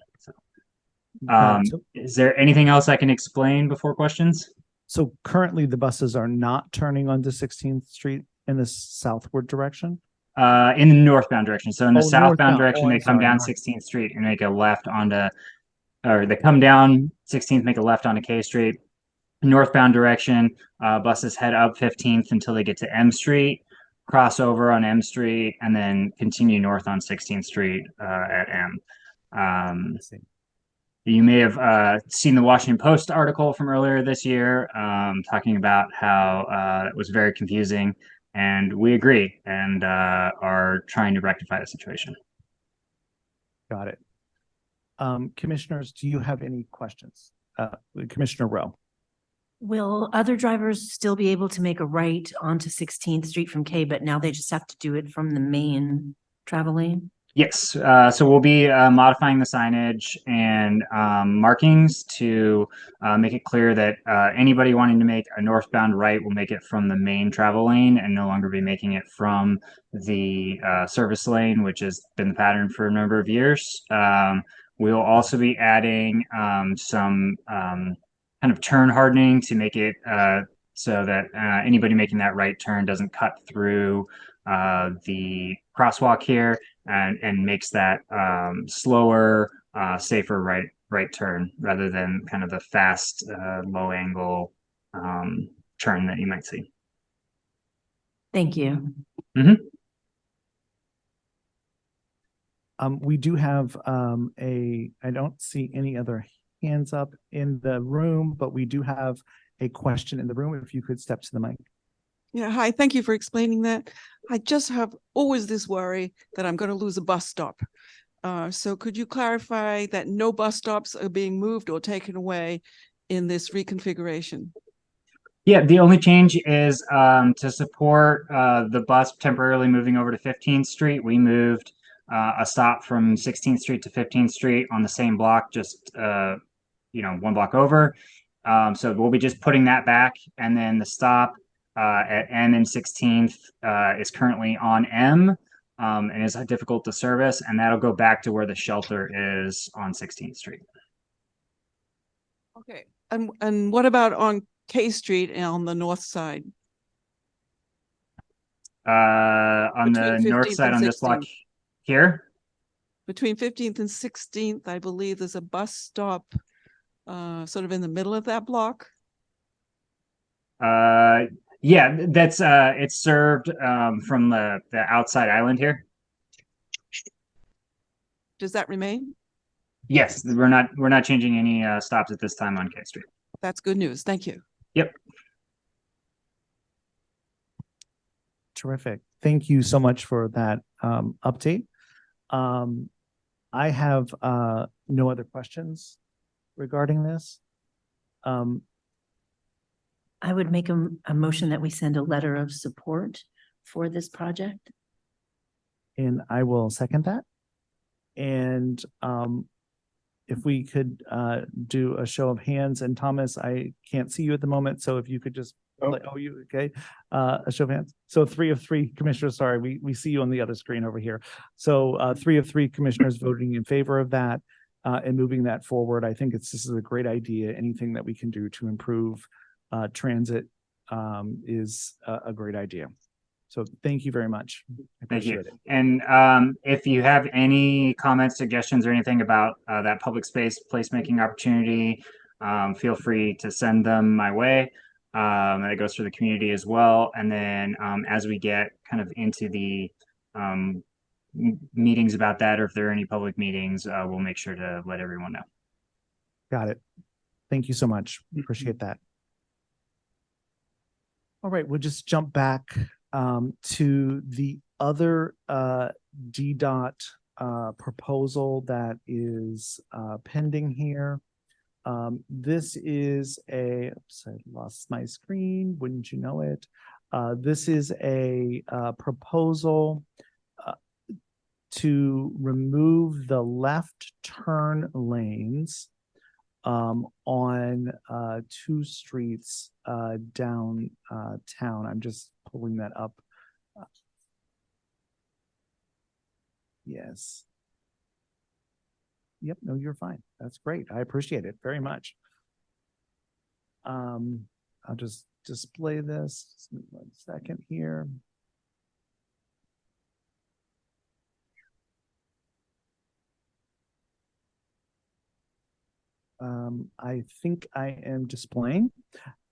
So, is there anything else I can explain before questions? So currently the buses are not turning onto 16th Street in the southward direction? In the northbound direction. So in the southbound northbound. direction, they I'm come sorry, down north. 16th Street and make a left onto, or they come down 16th, make a left onto K Street. Northbound direction, buses head up 15th until they get to M Street, cross over on M Street, and then continue north on 16th Street at M. You may have seen the Washington Post article from earlier this year talking about how it was very confusing, and we agree and are trying to rectify the situation. Got it. Commissioners, do you have any questions? Commissioner Rowe. Will other drivers still be able to make a right onto 16th Street from K, but now they just have to do it from the main travel lane? Yes, so we'll be modifying the signage and markings to make it clear that anybody wanting to make a northbound right will make it from the main travel lane and no longer be making it from the service lane, which has been the pattern for a number of years. We'll also be adding some kind of turn hardening to make it so that anybody making that right turn doesn't cut through the crosswalk here and makes that slower, safer right turn rather than kind of the fast, low angle turn that you might see. Thank you. Mm-hmm. We do have I don't see any other hands up in the room, but we do have a question in the room. If you could step to the mic. Yeah, hi, thank you for explaining that. I just have always this worry that I'm going to lose a bus stop. So could you clarify that no bus stops are being moved or taken away in this reconfiguration? Yeah, the only change is to support the bus temporarily moving over to 15th Street. We moved a stop from 16th Street to 15th Street on the same block, just one block over. So we'll be just putting that back, and then the stop at M and 16th is currently on M and is difficult to service, and that'll go back to where the shelter is on 16th Street. Okay, and what about on K Street and on the north side? On the north side on this block here? Between 15th and 16th, I believe there's a bus stop sort of in the middle of that block. Yeah, that's it's served from the outside island here. Does that remain? Yes, we're not changing any stops at this time on K Street. That's good news. Thank you. Yep. Terrific. Thank you so much for that update. I have no other questions regarding this. I would make a motion that we send a letter of support for this project. And I will second that. And if we could do a show of hands, and Thomas, I can't see you at the moment, so if you could just okay, a show of hands. So 3 of 3 commissioners, sorry, we see you on the other screen over here. So 3 of 3 commissioners voting in favor of that and moving that forward. I think this is a great idea. Anything that we can do to improve transit is a great idea. So thank you very much. I Thank you. appreciate it. And if you have any comments, suggestions, or anything about that public space placemaking opportunity, feel free to send them my way. That goes for the community as well. And then as we get kind of into the meetings about that, or if there are any public meetings, we'll make sure to let everyone know. Got it. Thank you so much. Appreciate that. All right, we'll just jump back to the other DDOT proposal that is pending here. This is oops, I lost my screen, wouldn't you know it? This is a proposal to remove the left turn lanes on two streets downtown. I'm just pulling that up. Yes. Yep, no, you're fine. That's great. I appreciate it very much. I'll just display this. Just 1 second here. I think I am displaying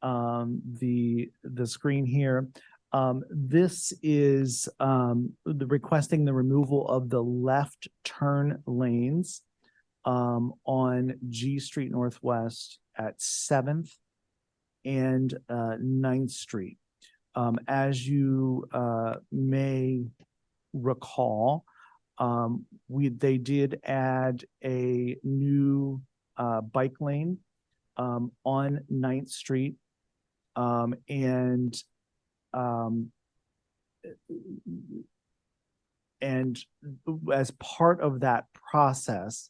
the screen here. This is requesting the removal of the left turn lanes on G Street Northwest at 7th and 9th Street. As you may recall, they did add a new bike lane on 9th Street, and as part of that process,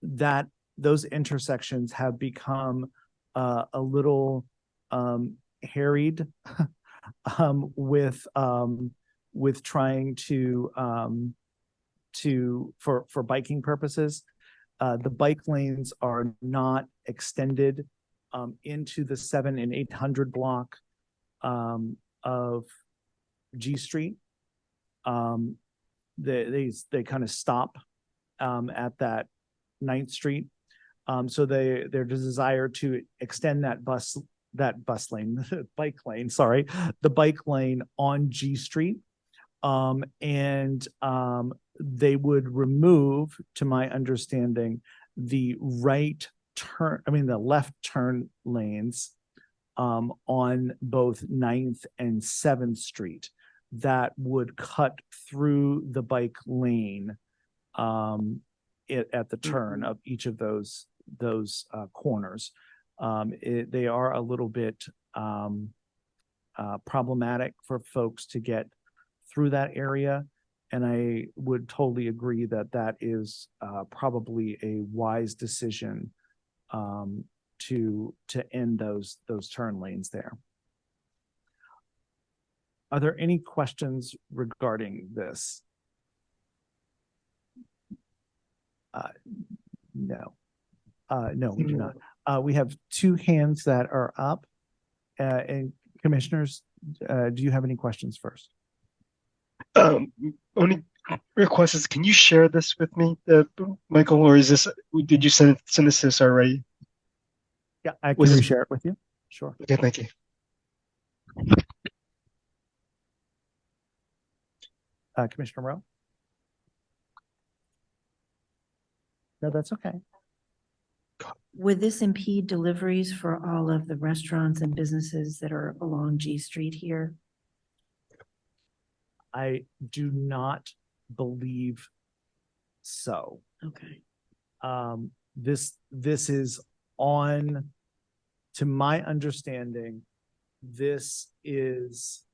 that those intersections have become a little harried with trying to for biking purposes. The bike lanes are not extended into the 7 and 800 block of G Street. They kind of stop at that 9th Street. So their desire to extend that bike lane, sorry, the bike lane on G Street. And they would remove, to my understanding, the left turn lanes on both 9th and 7th Street that would cut through the bike lane at the turn of each of those corners. They are a little bit problematic for folks to get through that area, and I would totally agree that that is probably a wise decision to end those turn lanes there. Are there any questions regarding this? No. No, we do not. We have 2 hands that are up. And commissioners, do you have any questions first? Only request is, can you share this with me, Michael, or did you send this to us already? Yeah, I can reshare it with you. Sure. Okay, thank you. Commissioner Rowe? No, that's okay. Would this impede deliveries for all of the restaurants and businesses that are along G Street here? I do not believe so. Okay. This is on, to my understanding, this is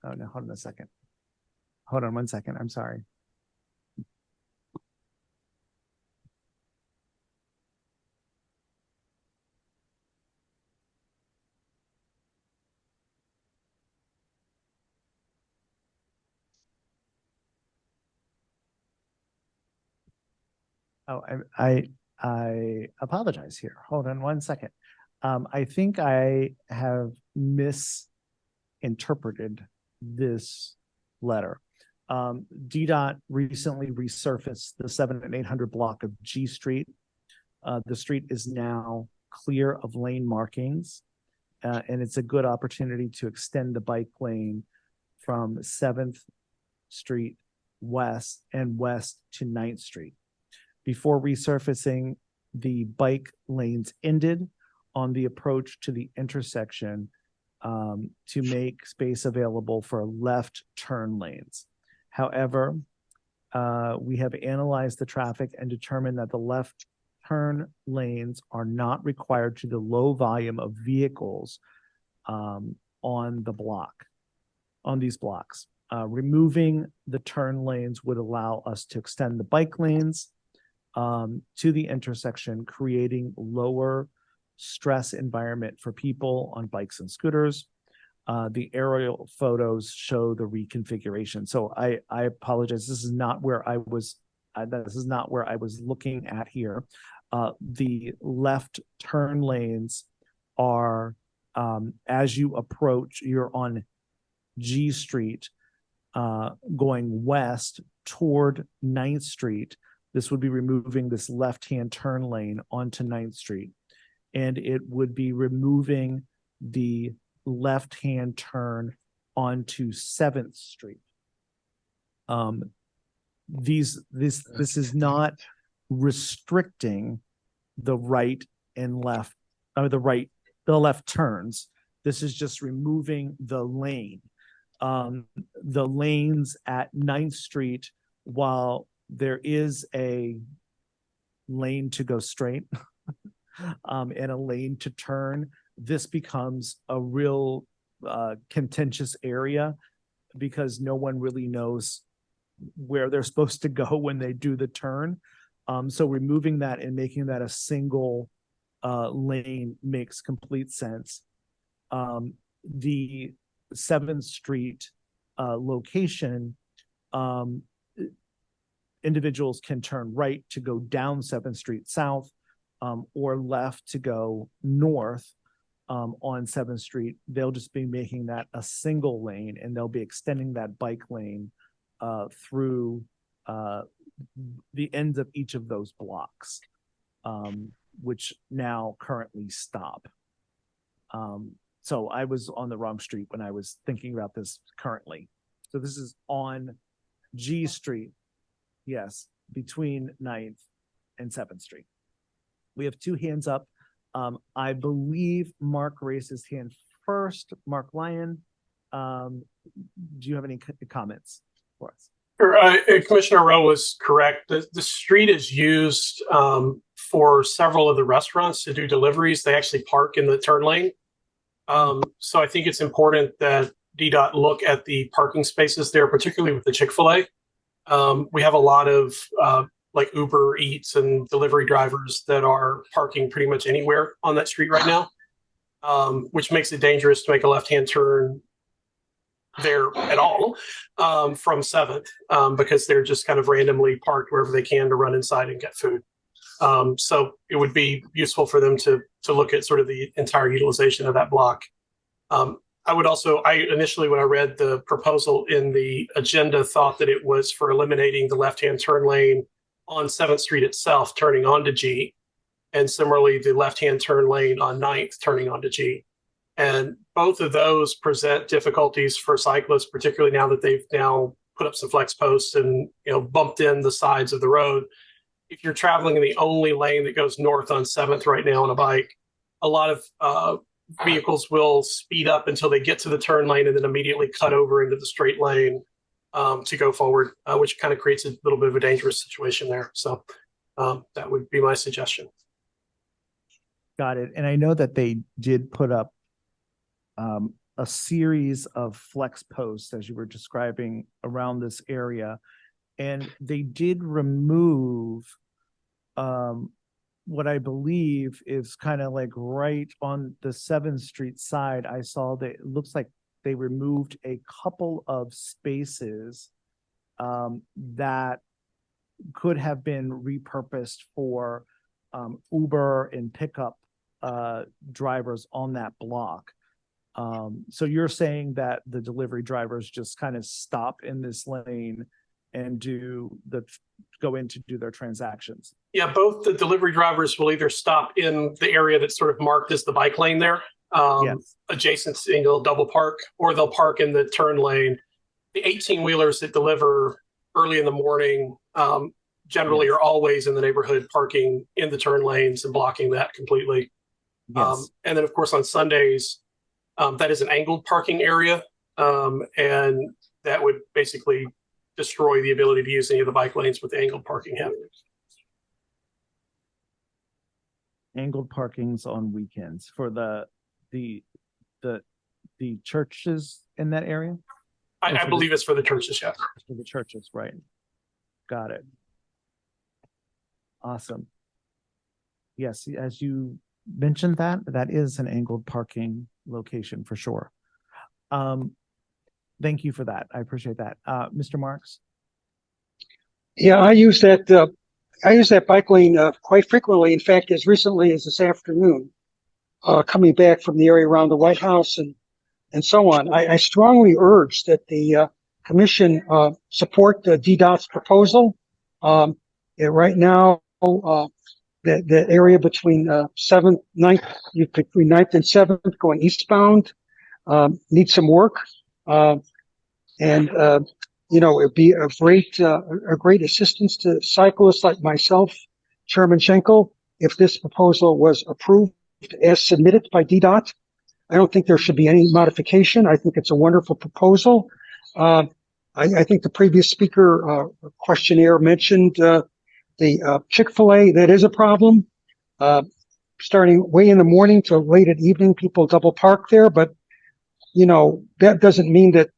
oh no, hold on a second. Hold on 1 second. I'm sorry. Oh, I apologize here. Hold on one second. I think I have misinterpreted this letter. DDOT recently resurfaced the 700 and 800 block of G Street. The street is now clear of lane markings, and it's a good opportunity to extend the bike lane from 7th Street west and west to 9th Street. Before resurfacing, the bike lanes ended on the approach to the intersection to make space available for left turn lanes. However, we have analyzed the traffic and determined that the left turn lanes are not required to the low volume of vehicles on these blocks. Removing the turn lanes would allow us to extend the bike lanes to the intersection, creating lower stress environment for people on bikes and scooters. The aerial photos show the reconfiguration. So I apologize. This is not where I was. This is not where I was looking at here. The left turn lanes are as you approach. You're on G Street, going west toward 9th Street. This would be removing this left-hand turn lane onto 9th Street, and it would be removing the left-hand turn onto 7th Street. This is not restricting the right and left, or the left turns. This is just removing the lane. The lanes at 9th Street, while there is a lane to go straight and a lane to turn, this becomes a real contentious area because no one really knows where they're supposed to go when they do the turn. So removing that and making that a single lane makes complete sense. The 7th Street location, individuals can turn right to go down 7th Street South, or left to go north on 7th Street. They'll just be making that a single lane, and they'll be extending that bike lane through the ends of each of those blocks, which now currently stop. So I was on the wrong street when I was thinking about this currently. So this is on G Street, yes, between 9th and 7th Street. We have two hands up. I believe Mark raised his hand first. Mark Lyon, do you have any comments for us? Sure. Commissioner Rowe was correct. The street is used for several of the restaurants to do deliveries. They actually park in the turn lane. So I think it's important that DDOT look at the parking spaces there, particularly with the Chick-fil-A. We have a lot of like Uber Eats and delivery drivers that are parking pretty much anywhere on that street right now, which makes it dangerous to make a left-hand turn there at all from 7th because they're just kind of randomly parked wherever they can to run inside and get food. So it would be useful for them to look at sort of the entire utilization of that block. I initially, when I read the proposal in the agenda, thought that it was for eliminating the left-hand turn lane on 7th Street itself, turning onto G, and similarly the left-hand turn lane on 9th, turning onto G. And both of those present difficulties for cyclists, particularly now that they've now put up some flex posts and bumped in the sides of the road. If you're traveling in the only lane that goes north on 7th right now on a bike, a lot of vehicles will speed up until they get to the turn lane and then immediately cut over into the straight lane to go forward, which kind of creates a little bit of a dangerous situation there. So that would be my suggestion. Got it. And I know that they did put up a series of flex posts, as you were describing, around this area. And they did remove what I believe is kind of like right on the 7th Street side. I saw that it looks like they removed a couple of spaces that could have been repurposed for Uber and pickup drivers on that block. So you're saying that the delivery drivers just kind of stop in this lane and go in to do their transactions? Yeah, both the delivery drivers will either stop in the area that's sort of marked as the bike lane there, Yes. adjacent single double park, or they'll park in the turn lane. The 18-wheelers that deliver early in the morning generally are always in the neighborhood, parking in the turn lanes and blocking that completely. Yes. And then, of course, on Sundays, that is an angled parking area, and that would basically destroy the ability to use any of the bike lanes with angled parking happening. Angled parkings on weekends for the churches in that area? I believe it's for the churches, yeah. For the churches, right. Got it. Awesome. Yes, as you mentioned, that is an angled parking location for sure. Thank you for that. I appreciate that. Mr. Marks? Yeah, I use that bike lane quite frequently. In fact, as recently as this afternoon, coming back from the area around the White House and so on. I strongly urge that the commission support DDOT's proposal. Right now, the area between 9th and 7th going eastbound needs some work. It'd be a great assistance to cyclists like myself, Chairman Schenkel, if this proposal was approved as submitted by DDOT. I don't think there should be any modification. I think it's a wonderful proposal. I think the previous speaker questionnaire mentioned the Chick-fil-A. That is a problem. Starting way in the morning to late at evening, people double park there. But that doesn't mean that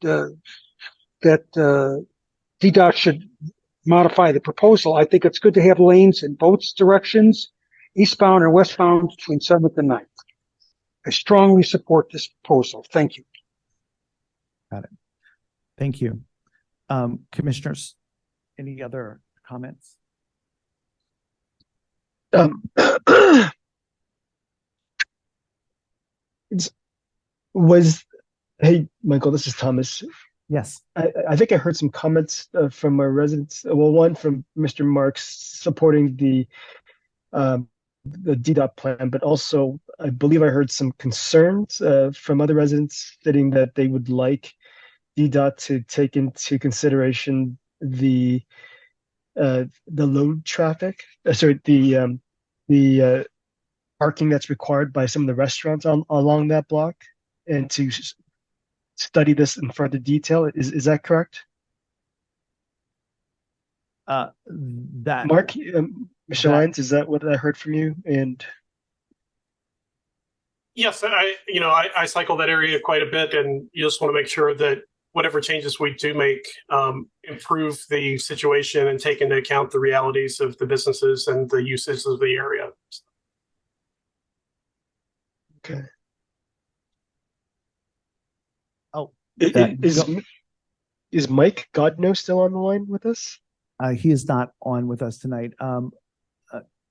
DDOT should modify the proposal. I think it's good to have lanes in both directions, eastbound and westbound between 7th and 9th. I strongly support this proposal. Thank you. Got it. Thank you. Commissioners, any other comments? Hey, Michael, this is Thomas. Yes. I think I heard some comments from our residents. Well, one from Mr. Marks supporting the DDOT plan, but also I believe I heard some concerns from other residents stating that they would like DDOT to take into consideration the load traffic. The parking that's required by some of the restaurants along that block, and to study this in further detail. Is that correct? Mark, Mr. Lyons, is that what I heard from you? And yes, I cycle that area quite a bit, and you just want to make sure that whatever changes we do make improve the situation and take into account the realities of the businesses and the uses of the area. Okay. Oh, is Mike Godno still on the line with us? He is not on with us tonight.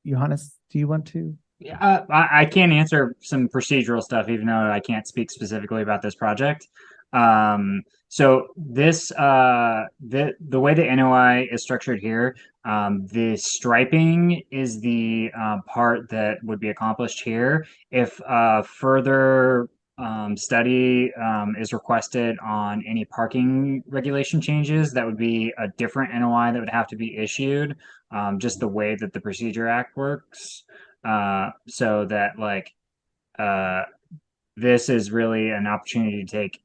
Johannes, do you want to? Yeah, I can answer some procedural stuff, even though I can't speak specifically about this project. So this, the way the NOI is structured here, the striping is the part that would be accomplished here. If further study is requested on any parking regulation changes, that would be a different NOI that would have to be issued, just the way that the Procedure Act works. So that this is really an opportunity to take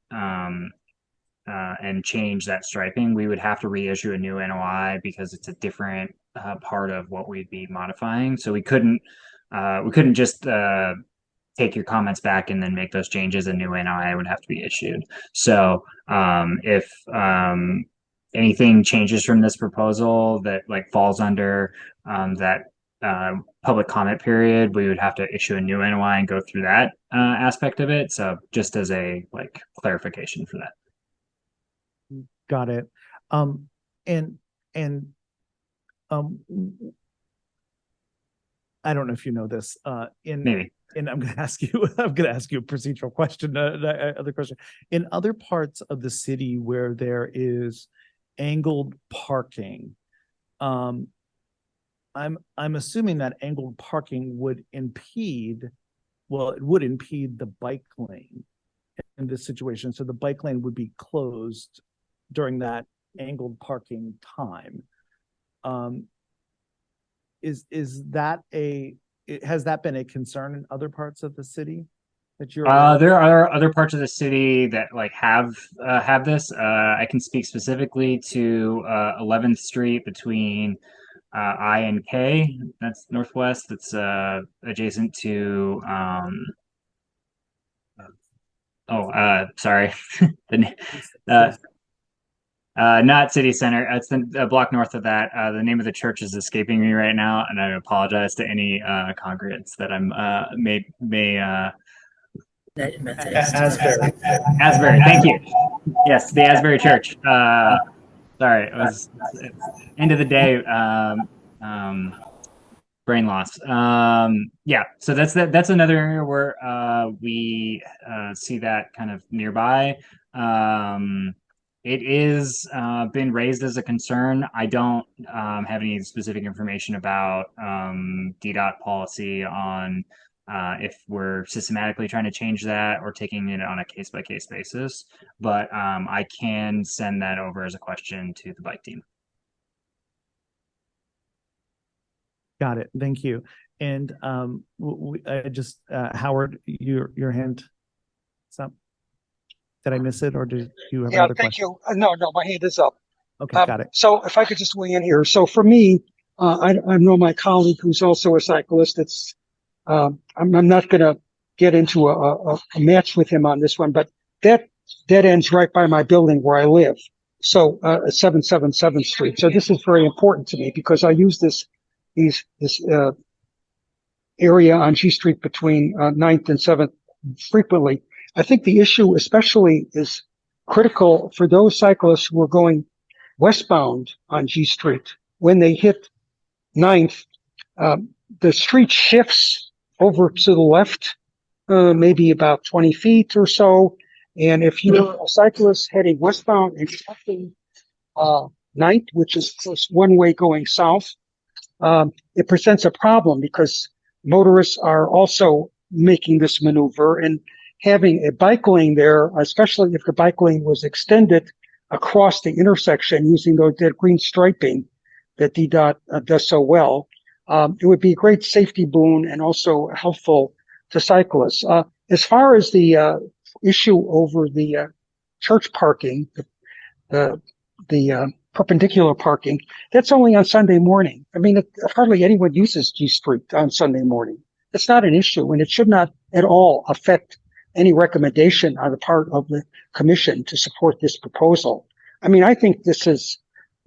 and change that striping. We would have to reissue a new NOI because it's a different part of what we'd be modifying. So we couldn't just take your comments back and then make those changes. A new NOI would have to be issued. So if anything changes from this proposal that falls under that public comment period, we would have to issue a new NOI and go through that aspect of it. So just as a clarification for that. Got it. I don't know if you know this, Maybe. and I'm going to ask you, I'm going to ask you a procedural question, other question. In other parts of the city where there is angled parking, I'm assuming that angled parking would impede, well, it would impede the bike lane in this situation. So the bike lane would be closed during that angled parking time. Has that been a concern in other parts of the city that you're aware of? There are other parts of the city that like have this. I can speak specifically to 11th Street between I and K. That's northwest. That's adjacent to sorry. Not City Center. It's the block north of that. The name of the church is escaping me right now, and I apologize to any congregants that I'm Asbury. Asbury. Thank you. Yes, the Asbury Church. Sorry, it was end of the day. Brain loss. Yeah, so that's another area where we see that kind of nearby. It is been raised as a concern. I don't have any specific information about DDOT policy on if we're systematically trying to change that or taking it on a case-by-case basis. But I can send that over as a question to the bike team. Got it. Thank you. And Howard, your hand is up. Did I miss it, or did you have another question? Thank you. No, my hand is up. Okay, got it. So if I could just weigh in here. So for me, I know my colleague who's also a cyclist. I'm not going to get into a match with him on this one, but that ends right by my building where I live. So 777 Street. So this is very important to me because I use this area on G Street between 9th and 7th frequently. I think the issue especially is critical for those cyclists who are going westbound on G Street. When they hit 9th, the street shifts over to the left, maybe about 20 feet or so. And if you're a cyclist heading westbound and crossing 9th, which is of course one way going south, it presents a problem because motorists are also making this maneuver, and having a bike lane there, especially if the bike lane was extended across the intersection using that green striping that DDOT does so well, it would be a great safety boon and also helpful to cyclists. As far as the issue over the church parking, the perpendicular parking, that's only on Sunday morning. I mean, hardly anyone uses G Street on Sunday morning. It's not an issue, and it should not at all affect any recommendation on the part of the commission to support this proposal. I mean, I think this is,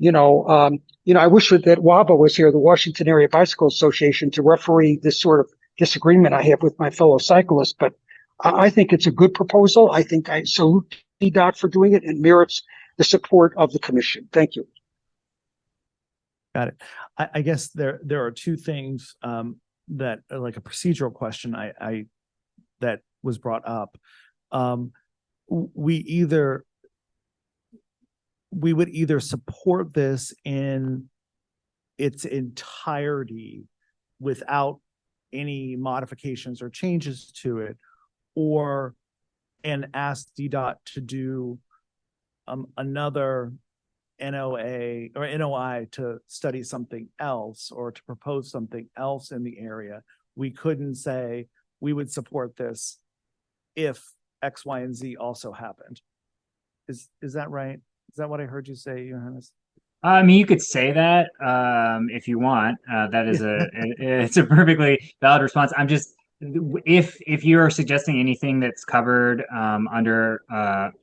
I wish that WABA was here, the Washington Area Bicycle Association, to referee this sort of disagreement I have with my fellow cyclists, but I think it's a good proposal. I think I salute DDOT for doing it and merits the support of the commission. Thank you. Got it. I guess there are two things that are like a procedural question that was brought up. We would either support this in its entirety without any modifications or changes to it, and ask DDOT to do another NOA or NOI to study something else or to propose something else in the area. We couldn't say we would support this if X, Y, and Z also happened. Is that right? Is that what I heard you say, Johannes? I mean, you could say that if you want. That is it's a perfectly valid response. I'm just, if you are suggesting anything that's covered under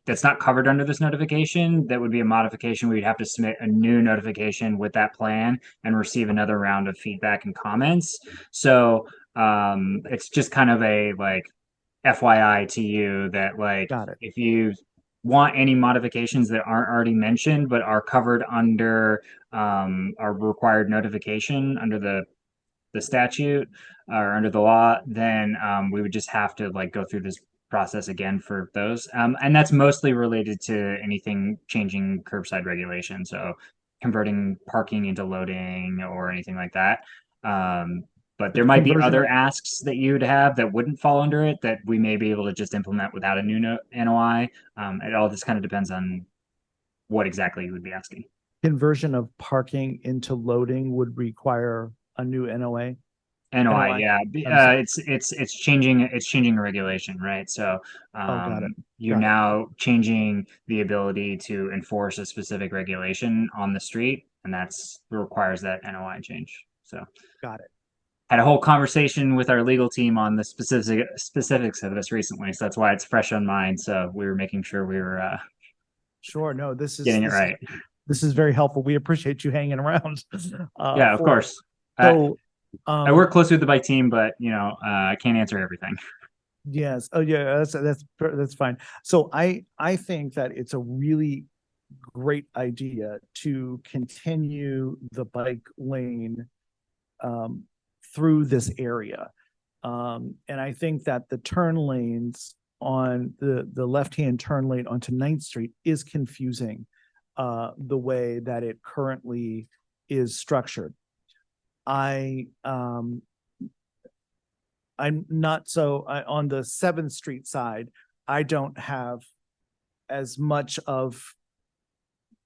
that's not covered under this notification, that would be a modification. We'd have to submit a new notification with that plan and receive another round of feedback and comments. So it's just kind of a like FYI to you that like if you want any modifications that aren't already mentioned but are covered under our required notification under the the statute or under the law, then we would just have to like go through this process again for those. And that's mostly related to anything changing curbside regulation. So converting parking into loading or anything like that. But there might be Conversion other of- asks that you would have that wouldn't fall under it that we may be able to just implement without a new NOI. It all just kind of depends on what exactly you would be asking. Conversion of parking into loading would require a new NOA. NOI, NOI. yeah. I'm sorry. It's changing a regulation, right? So got it. you're Got it. now changing the ability to enforce a specific regulation on the street, and that's requires that NOI change. So Got it. had a whole conversation with our legal team on the specifics of this recently, so that's why it's fresh on mind. So we were making sure we were Sure. No, getting it right. This is very helpful. We appreciate you hanging around. Yeah, of for it. course. So, I work closely with the bike team, but I can't answer everything. Yes. Oh, yeah. That's fine. So I think that it's a really great idea to continue the bike lane through this area, and I think that the turn lanes on the left-hand turn lane onto 9th Street is confusing the way that it currently is structured. I'm not so on the 7th Street side. I don't have as much of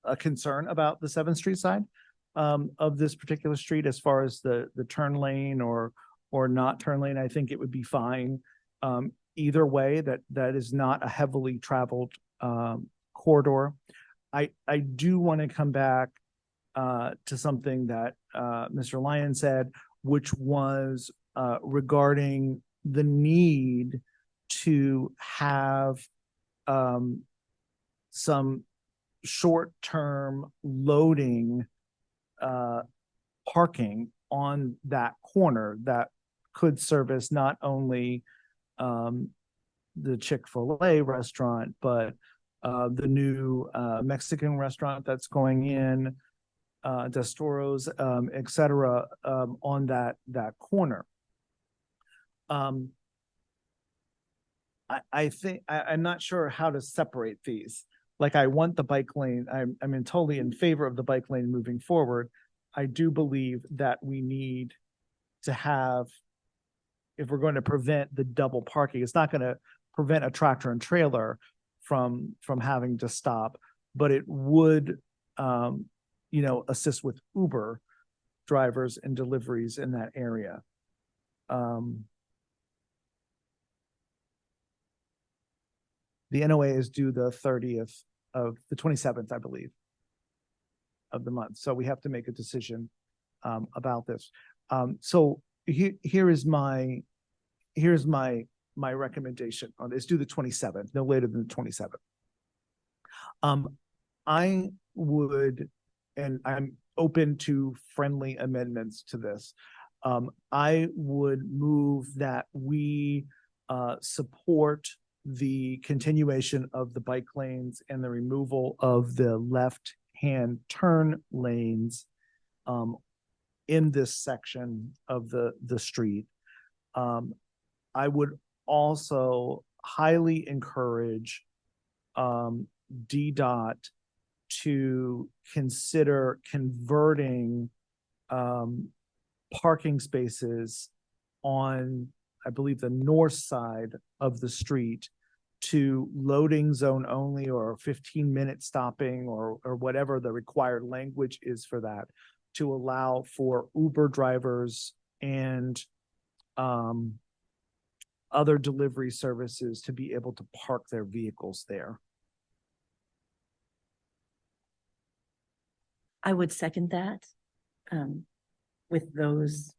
a concern about the 7th Street side of this particular street as far as the turn lane or not turn lane. I think it would be fine either way. That is not a heavily traveled corridor. I do want to come back to something that Mr. Lyon said, which was regarding the need to have some short-term loading parking on that corner that could service not only the Chick-fil-A restaurant, but the new Mexican restaurant that's going in, Destoros, et cetera, on that corner. I think I'm not sure how to separate these. Like, I want the bike lane. I'm totally in favor of the bike lane moving forward. I do believe that we need to have, if we're going to prevent the double parking, it's not going to prevent a tractor and trailer from having to stop, but it would, assist with Uber drivers and deliveries in that area. The NOA is due the 30th of the 27th, I believe, of the month. So we have to make a decision about this. So here's my recommendation on this. Due the 27th, no later than the 27th. I would, and I'm open to friendly amendments to this. I would move that we support the continuation of the bike lanes and the removal of the left-hand turn lanes in this section of the street. I would also highly encourage DDOT to consider converting parking spaces on, I believe, the north side of the street to loading zone only, or 15-minute stopping, or whatever the required language is for that, to allow for Uber drivers and other delivery services to be able to park their vehicles there. I would second that with those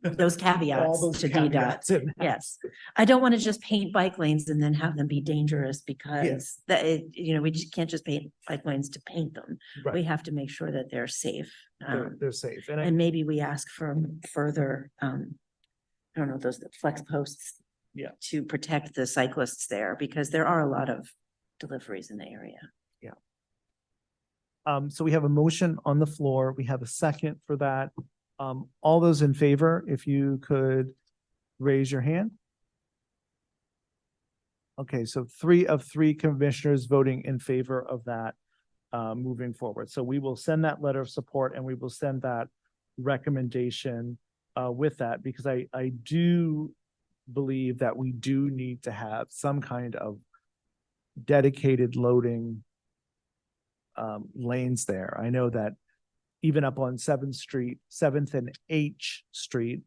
Those caveats all those to caveats in DDOT. that. Yes. I don't want to just paint bike lanes and then have them be dangerous because we just can't just paint bike lanes to paint them. Right. We have to make sure that they're safe. They're safe. And maybe we ask for further, I don't know, those flex posts. Yeah. To protect the cyclists there, because there are a lot of deliveries in the area. So we have a motion on the floor. We have a second for that. All those in favor, if you could raise your hand. Okay, so 3 of 3 commissioners voting in favor of that moving forward. So we will send that letter of support and we will send that recommendation with that, because I do believe that we do need to have some kind of dedicated loading lanes there. I know that even up on 7th Street, 7th and H Street,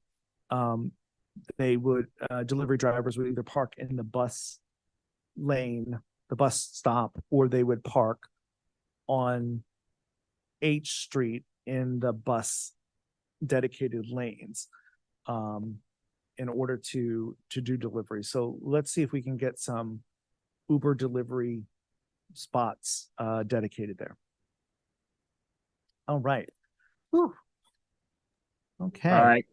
they would, delivery drivers would either park in the bus lane, the bus stop, or they would park on H Street in the bus dedicated lanes in order to do delivery. So let's see if we can get some Uber delivery spots dedicated there. All right. Whew. Okay. All right,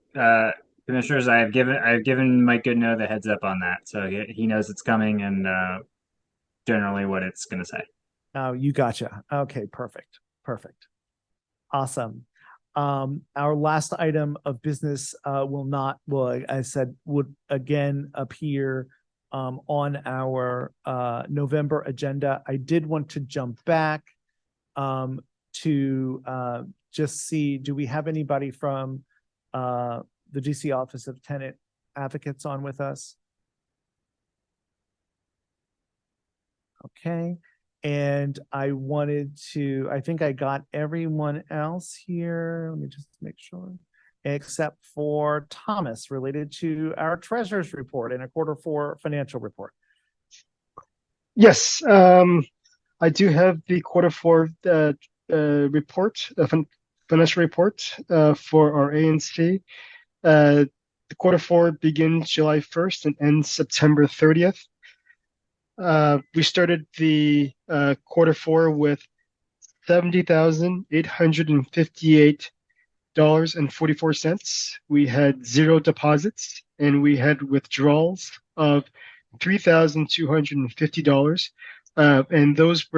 commissioners, I've given Mike Goodnow the heads up on that, so he knows it's coming and generally what it's going to say. Oh, you gotcha. Okay, perfect. Awesome. Our last item of business I said would again appear on our November agenda. I did want to jump back to just see, do we have anybody from the DC Office of Tenant Advocates on with us? Okay. And I think I got everyone else here. Let me just make sure. Except for Thomas, related to our treasurer's report and a Q4 financial report. Yes, I do have the Q4 report, financial report for our ANC. The Q4 begins July 1st and ends September 30th. We started the Q4 with $70,858.44. We had 0 deposits and we had withdrawals of $3,250. And those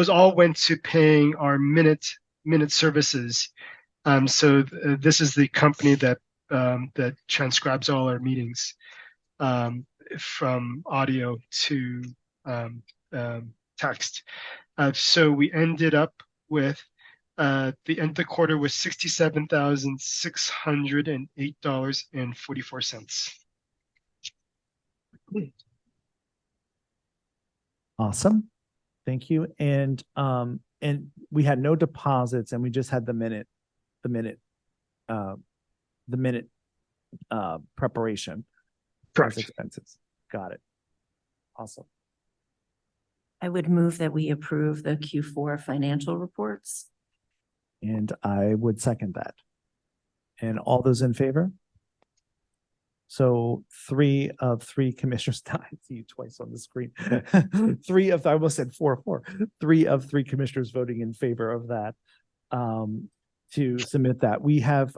all went to paying our minute services. So this is the company that transcribes all our meetings, from audio to text. So we ended up with the end of the quarter was $67,608.44. Awesome. Thank you. And we had no deposits and we just had the minute preparation. Correct. Expenses. Got it. Awesome. I would move that we approve the Q4 financial reports. And I would second that. And all those in favor? So 3 of 3 commissioners, I see you twice on the screen. I almost said 4. 3 of 3 commissioners voting in favor of that, to submit that. We have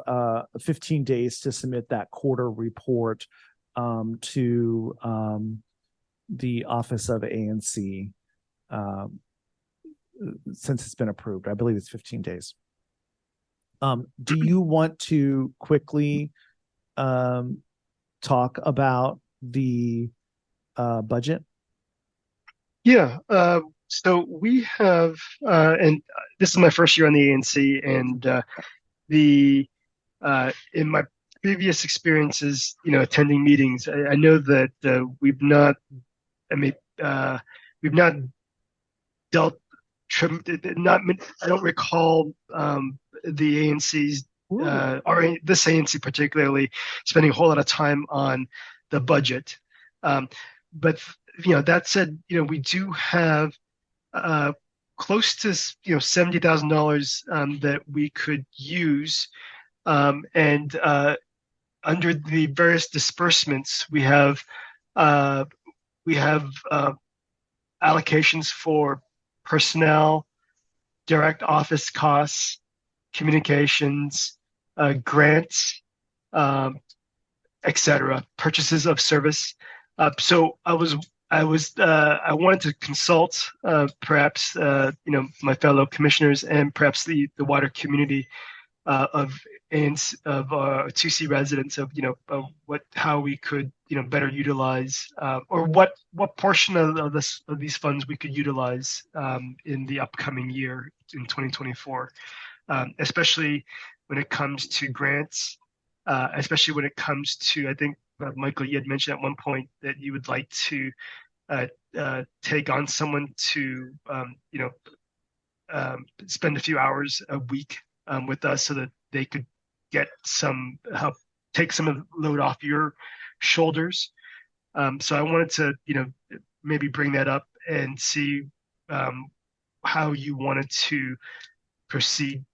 15 days to submit that quarter report to the Office of ANC, since it's been approved. I believe it's 15 days. Do you want to quickly talk about the budget? Yeah. So we have, and this is my first year on the ANC, and in my previous experiences, attending meetings, I know that we've not dealt. I don't recall the ANC's or this ANC particularly spending a whole lot of time on the budget. But that said, we do have close to $70,000 that we could use, and under the various disbursements we have allocations for personnel, direct office costs, communications, grants, etc., purchases of service. So I wanted to consult perhaps my fellow commissioners and perhaps the wider community of 2C residents of how we could better utilize or what portion of these funds we could utilize in the upcoming year in 2024, especially when it comes to grants, especially when it comes to, I think Michael, you had mentioned at one point that you would like to take on someone to spend a few hours a week with us so that they could get some help, take some of the load off your shoulders. So I wanted to, maybe bring that up and see how you wanted to proceed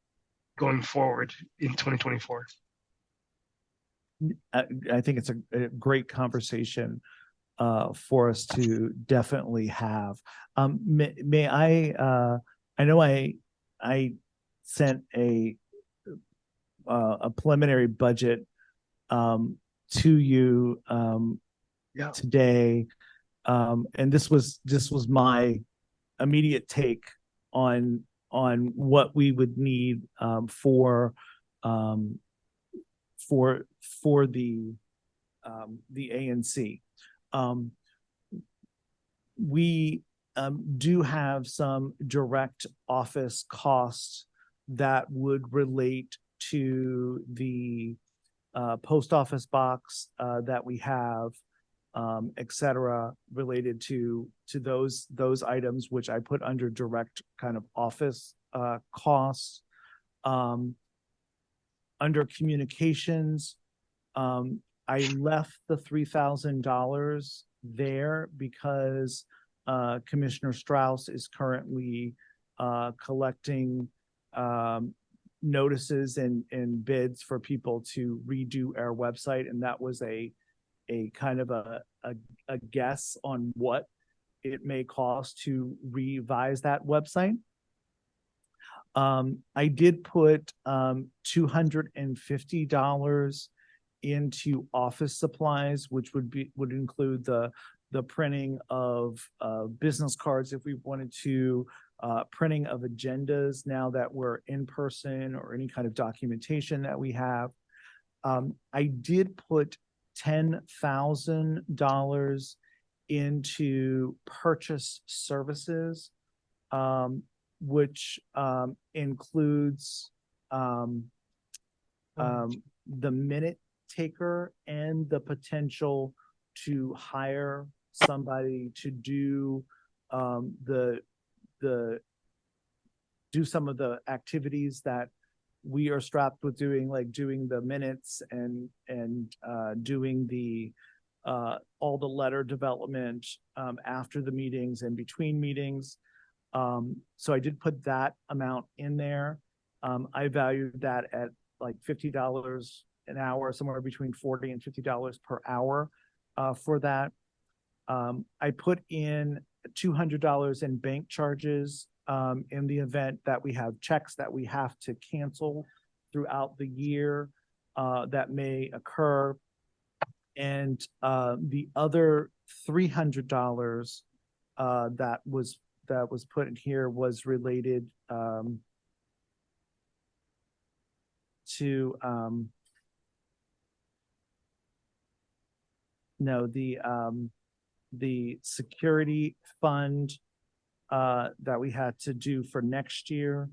going forward in 2024. I think it's a great conversation for us to definitely have. May I know I sent a preliminary budget to you today, and this was my immediate take on what we would need for the ANC. We do have some direct office costs that would relate to the post office box that we have, et cetera, related to those items, which I put under direct kind of office costs. Under communications, I left the $3,000 there because Commissioner Strauss is currently collecting notices and bids for people to redo our website, and that was a kind of a guess on what it may cost to revise that website. I did put $250 into office supplies, which would include the printing of business cards if we wanted to, printing of agendas now that we're in person, or any kind of documentation that we have. I did put $10,000 into purchase services, which includes the minute taker and the potential to hire somebody to do do some of the activities that we are strapped with doing, like doing the minutes and doing the all the letter development after the meetings and between meetings. So I did put that amount in there. I valued that at like $50 an hour, somewhere between $40 and $50 per hour for that. I put in $200 in bank charges in the event that we have checks that we have to cancel throughout the year that may occur. And the other $300 that was put in here was related to the security fund that we had to do for next year,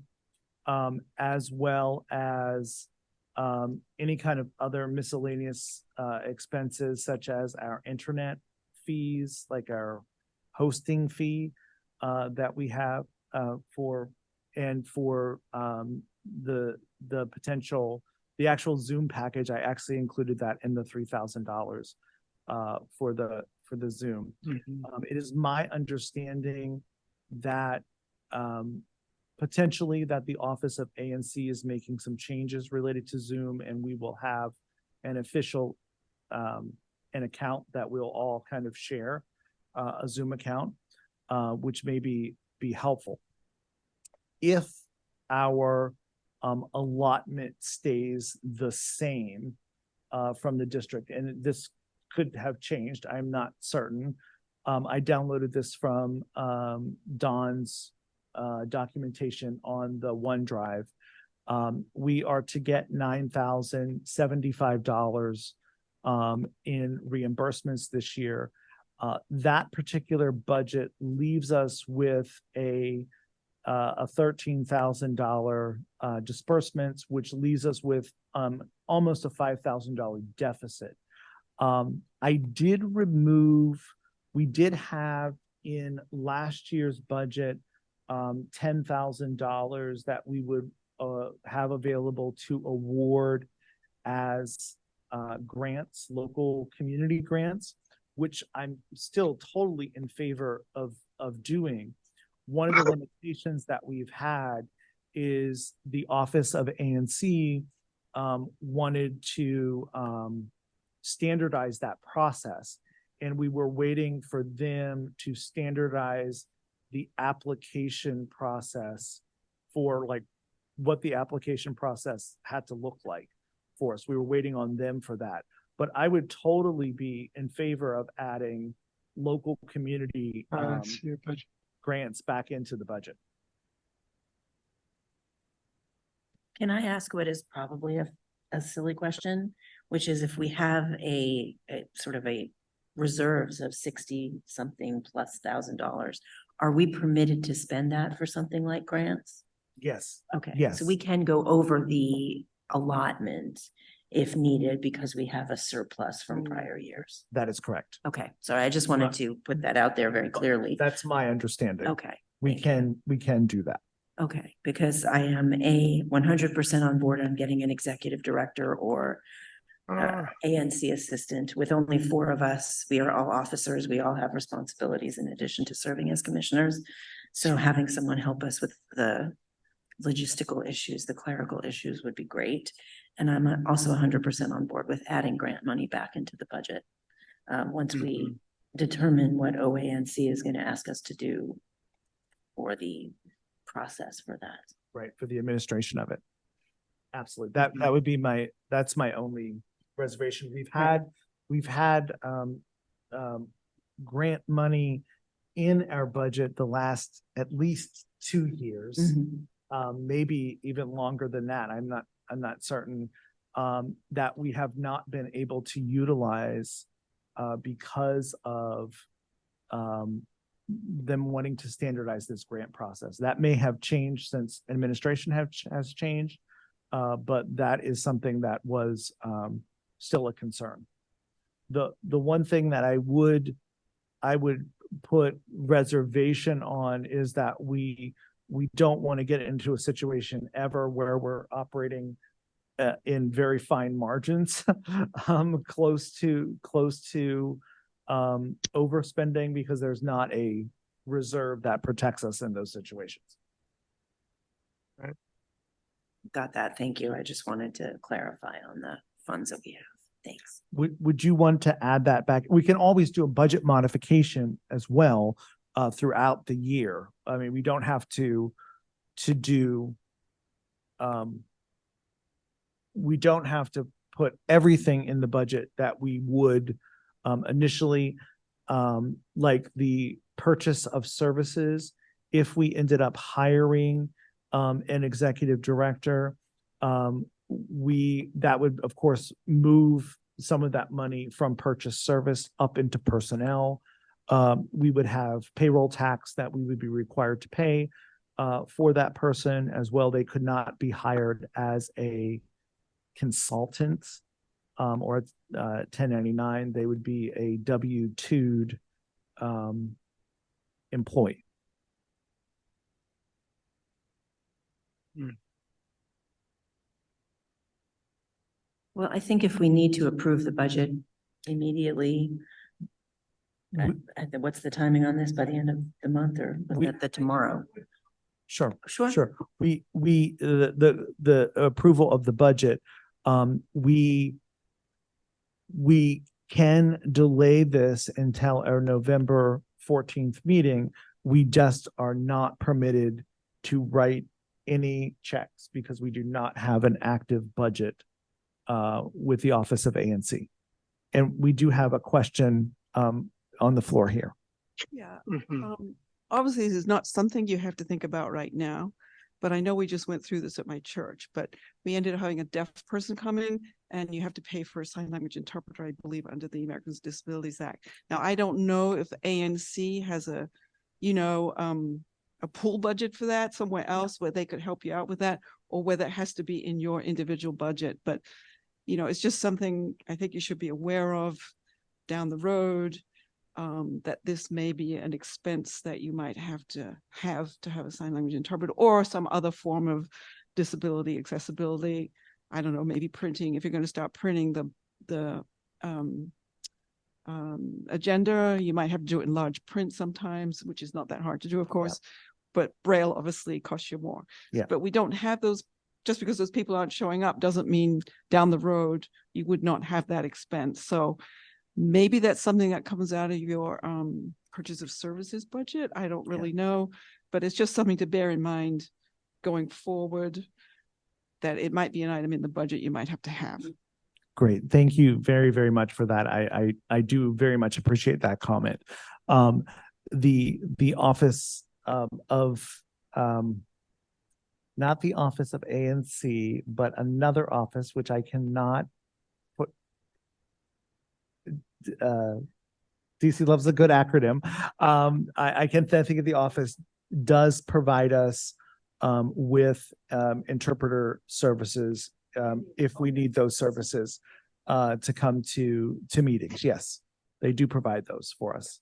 as well as any kind of other miscellaneous expenses, such as our internet fees, like our hosting fee that we have for the potential, the actual Zoom package. I actually included that in the $3,000 for the Zoom. It is my understanding that potentially that the Office of ANC is making some changes related to Zoom, and we will have an official an account that we'll all kind of share, a Zoom account, which may be helpful. If our allotment stays the same from the district, and this could have changed, I'm not certain. I downloaded this from Don's documentation on the OneDrive. we are to get $9,075 in reimbursements this year. That particular budget leaves us with a $13,000 disbursements, which leaves us with almost a $5,000 deficit. We did have in last year's budget $10,000 that we would have available to award as grants, local community grants, which I'm still totally in favor of doing. One of the limitations that we've had is the Office of ANC wanted to standardize that process. And we were waiting for them to standardize the application process for like what the application process had to look like for us. We were waiting on them for that. But I would totally be in favor of adding local community grants back into the budget. Can I ask what is probably a silly question, which is if we have a sort of a reserves of 60 something plus $1,000, are we permitted to spend that for something like grants? Yes. Okay. Yes. So we can go over the allotment if needed because we have a surplus from prior years. That is correct. Okay. So I just wanted to put that out there very clearly. That's my understanding. Okay. We can do that. Okay, because I am 100% on board on getting an executive director or ANC assistant. With only 4 of us, we are all officers. We all have responsibilities in addition to serving as commissioners. So having someone help us with the logistical issues, the clerical issues would be great. And I'm also 100% on board with adding grant money back into the budget. Once we determine what OANC is going to ask us to do for the process for that. Right, for the administration of it. Absolutely. That would be that's my only reservation. We've had grant money in our budget the last at least 2 years, maybe even longer than that. I'm not certain that we have not been able to utilize because of them wanting to standardize this grant process. That may have changed since administration has changed, but that is something that was still a concern. The one thing that I would put reservation on is that we don't want to get into a situation ever where we're operating in very fine margins, close to overspending because there's not a reserve that protects us in those situations. Right. Got that. Thank you. I just wanted to clarify on the funds that we have. Thanks. Would you want to add that back? We can always do a budget modification as well throughout the year. I mean, we don't have to do we don't have to put everything in the budget that we would initially, like the purchase of services. If we ended up hiring an executive director, that would of course move some of that money from purchase service up into personnel. We would have payroll tax that we would be required to pay for that person as well. They could not be hired as a consultant or 1099. They would be a W-2'd employee. Well, I think if we need to approve the budget immediately, what's the timing on this? By the end of the month or the tomorrow? Sure. Sure. The approval of the budget, we can delay this until our November 14th meeting. We just are not permitted to write any checks because we do not have an active budget with the Office of ANC. And we do have a question on the floor here. Yeah. Obviously, this is not something you have to think about right now, but I know we just went through this at my church, but we ended up having a deaf person come in and you have to pay for a sign language interpreter, I believe, under the Americans with Disabilities Act. Now, I don't know if ANC has a pool budget for that somewhere else where they could help you out with that, or whether it has to be in your individual budget. But, it's just something I think you should be aware of down the road, that this may be an expense that you might have to have a sign language interpreter or some other form of disability accessibility. I don't know, maybe printing, if you're going to start printing the agenda, you might have to do it in large print sometimes, which is not that hard to do, of course, but Braille obviously costs you more. Yeah. But we don't have those, just because those people aren't showing up doesn't mean down the road you would not have that expense. So maybe that's something that comes out of your purchase of services budget. I don't really know, but it's just something to bear in mind going forward, that it might be an item in the budget you might have to have. Great. Thank you very, very much for that. I do very much appreciate that comment. The office of not the office of ANC, but another office, which I cannot put. DC loves a good acronym. I can think of the office does provide us with interpreter services if we need those services to come to meetings. Yes, they do provide those for us.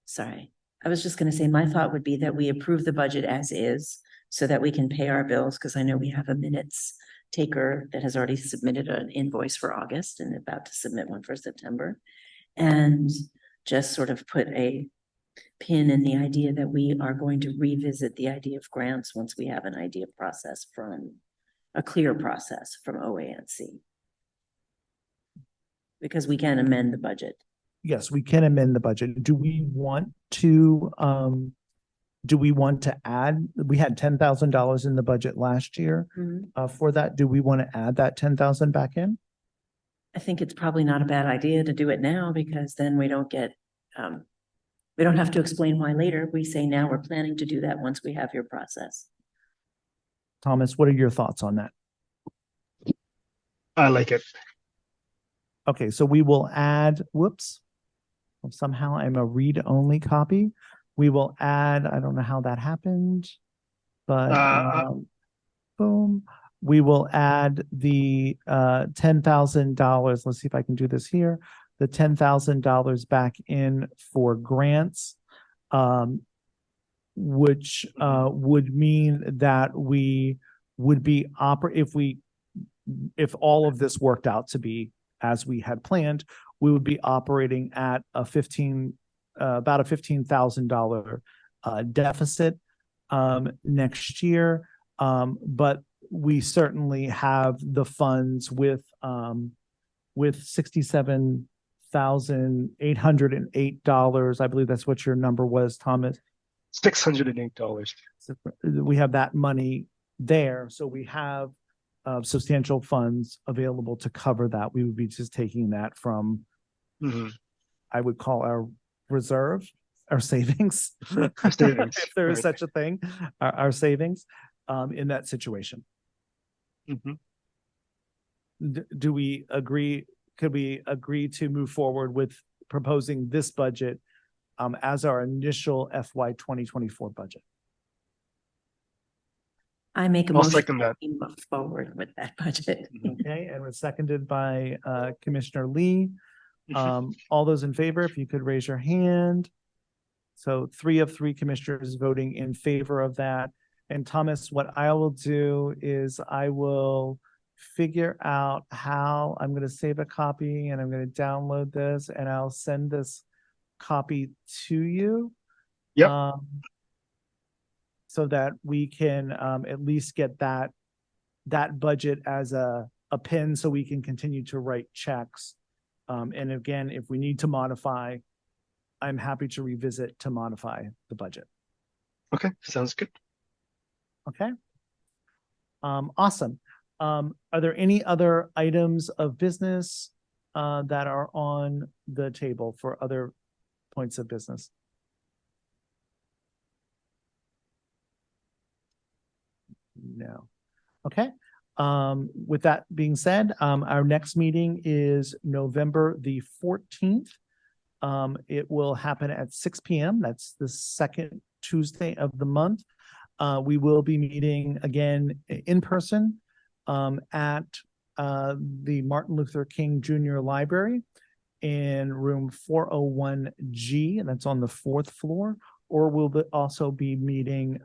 Sorry, I was just going to say, my thought would be that we approve the budget as is so that we can pay our bills, because I know we have a minutes taker that has already submitted an invoice for August and about to submit one for September, and just sort of put a pin in the idea that we are going to revisit the idea of grants once we have an idea process from a clear process from OANC, because we can amend the budget. Yes, we can amend the budget. Do we want to add, we had $10,000 in the budget last year for that. Do we want to add that 10,000 back in? I think it's probably not a bad idea to do it now, because then we don't get, we don't have to explain why later. We say now we're planning to do that once we have your process. Thomas, what are your thoughts on that? I like it. Okay, so we will add, whoops, somehow I'm a read-only copy. We will add, I don't know how that happened, but boom. We will add the $10,000. Let's see if I can do this here. The $10,000 back in for grants, which would mean that we would be if all of this worked out to be as we had planned, we would be operating at a about a $15,000 deficit next year. But we certainly have the funds with $67,808. I believe that's what your number was, Thomas. $608. We have that money there, so we have substantial funds available to cover that. We would be just taking that from, I would call our reserve, our savings, if there is such a thing, our savings in that situation. Do we agree? Could we agree to move forward with proposing this budget as our initial FY 2024 budget? I make a motion to move forward with that budget. Okay, and was seconded by Commissioner Lee. All those in favor, if you could raise your hand. So 3 of 3 commissioners voting in favor of that. And Thomas, what I will do is I will figure out how I'm going to save a copy and I'm going to download this and I'll send this copy to you. Yep. So that we can at least get that budget as a pin so we can continue to write checks. And again, if we need to modify, I'm happy to revisit to modify the budget. Okay, sounds good. Okay. Awesome. Are there any other items of business that are on the table for other points of business? No. Okay. With that being said, our next meeting is November the 14th. It will happen at 6 p.m. That's the second Tuesday of the month. We will be meeting again in person at the Martin Luther King Jr. Library in room 401G, and that's on the 4th floor. Or we'll also be meeting,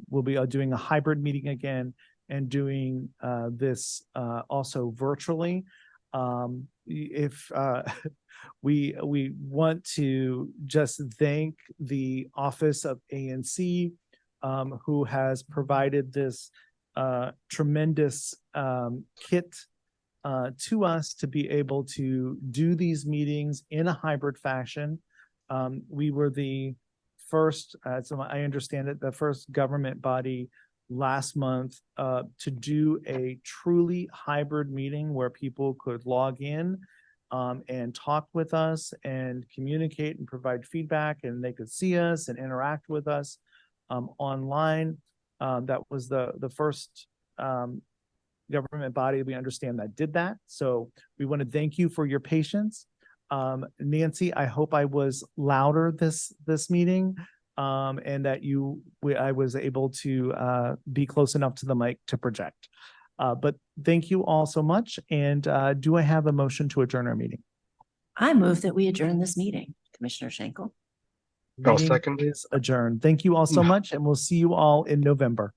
we'll be doing a hybrid meeting again and doing this also virtually. If we want to just thank the Office of ANC, who has provided this tremendous kit to us to be able to do these meetings in a hybrid fashion. We were the first, so I understand it, the first government body last month to do a truly hybrid meeting where people could log in and talk with us and communicate and provide feedback, and they could see us and interact with us online. That was the first government body we understand that did that. So we want to thank you for your patience. Nancy, I hope I was louder this meeting, and that I was able to be close enough to the mic to project. But thank you all so much. And do I have a motion to adjourn our meeting? I move that we adjourn this meeting, Commissioner Schenkel. Meeting is adjourned. Thank you all so much, and we'll see you all in November.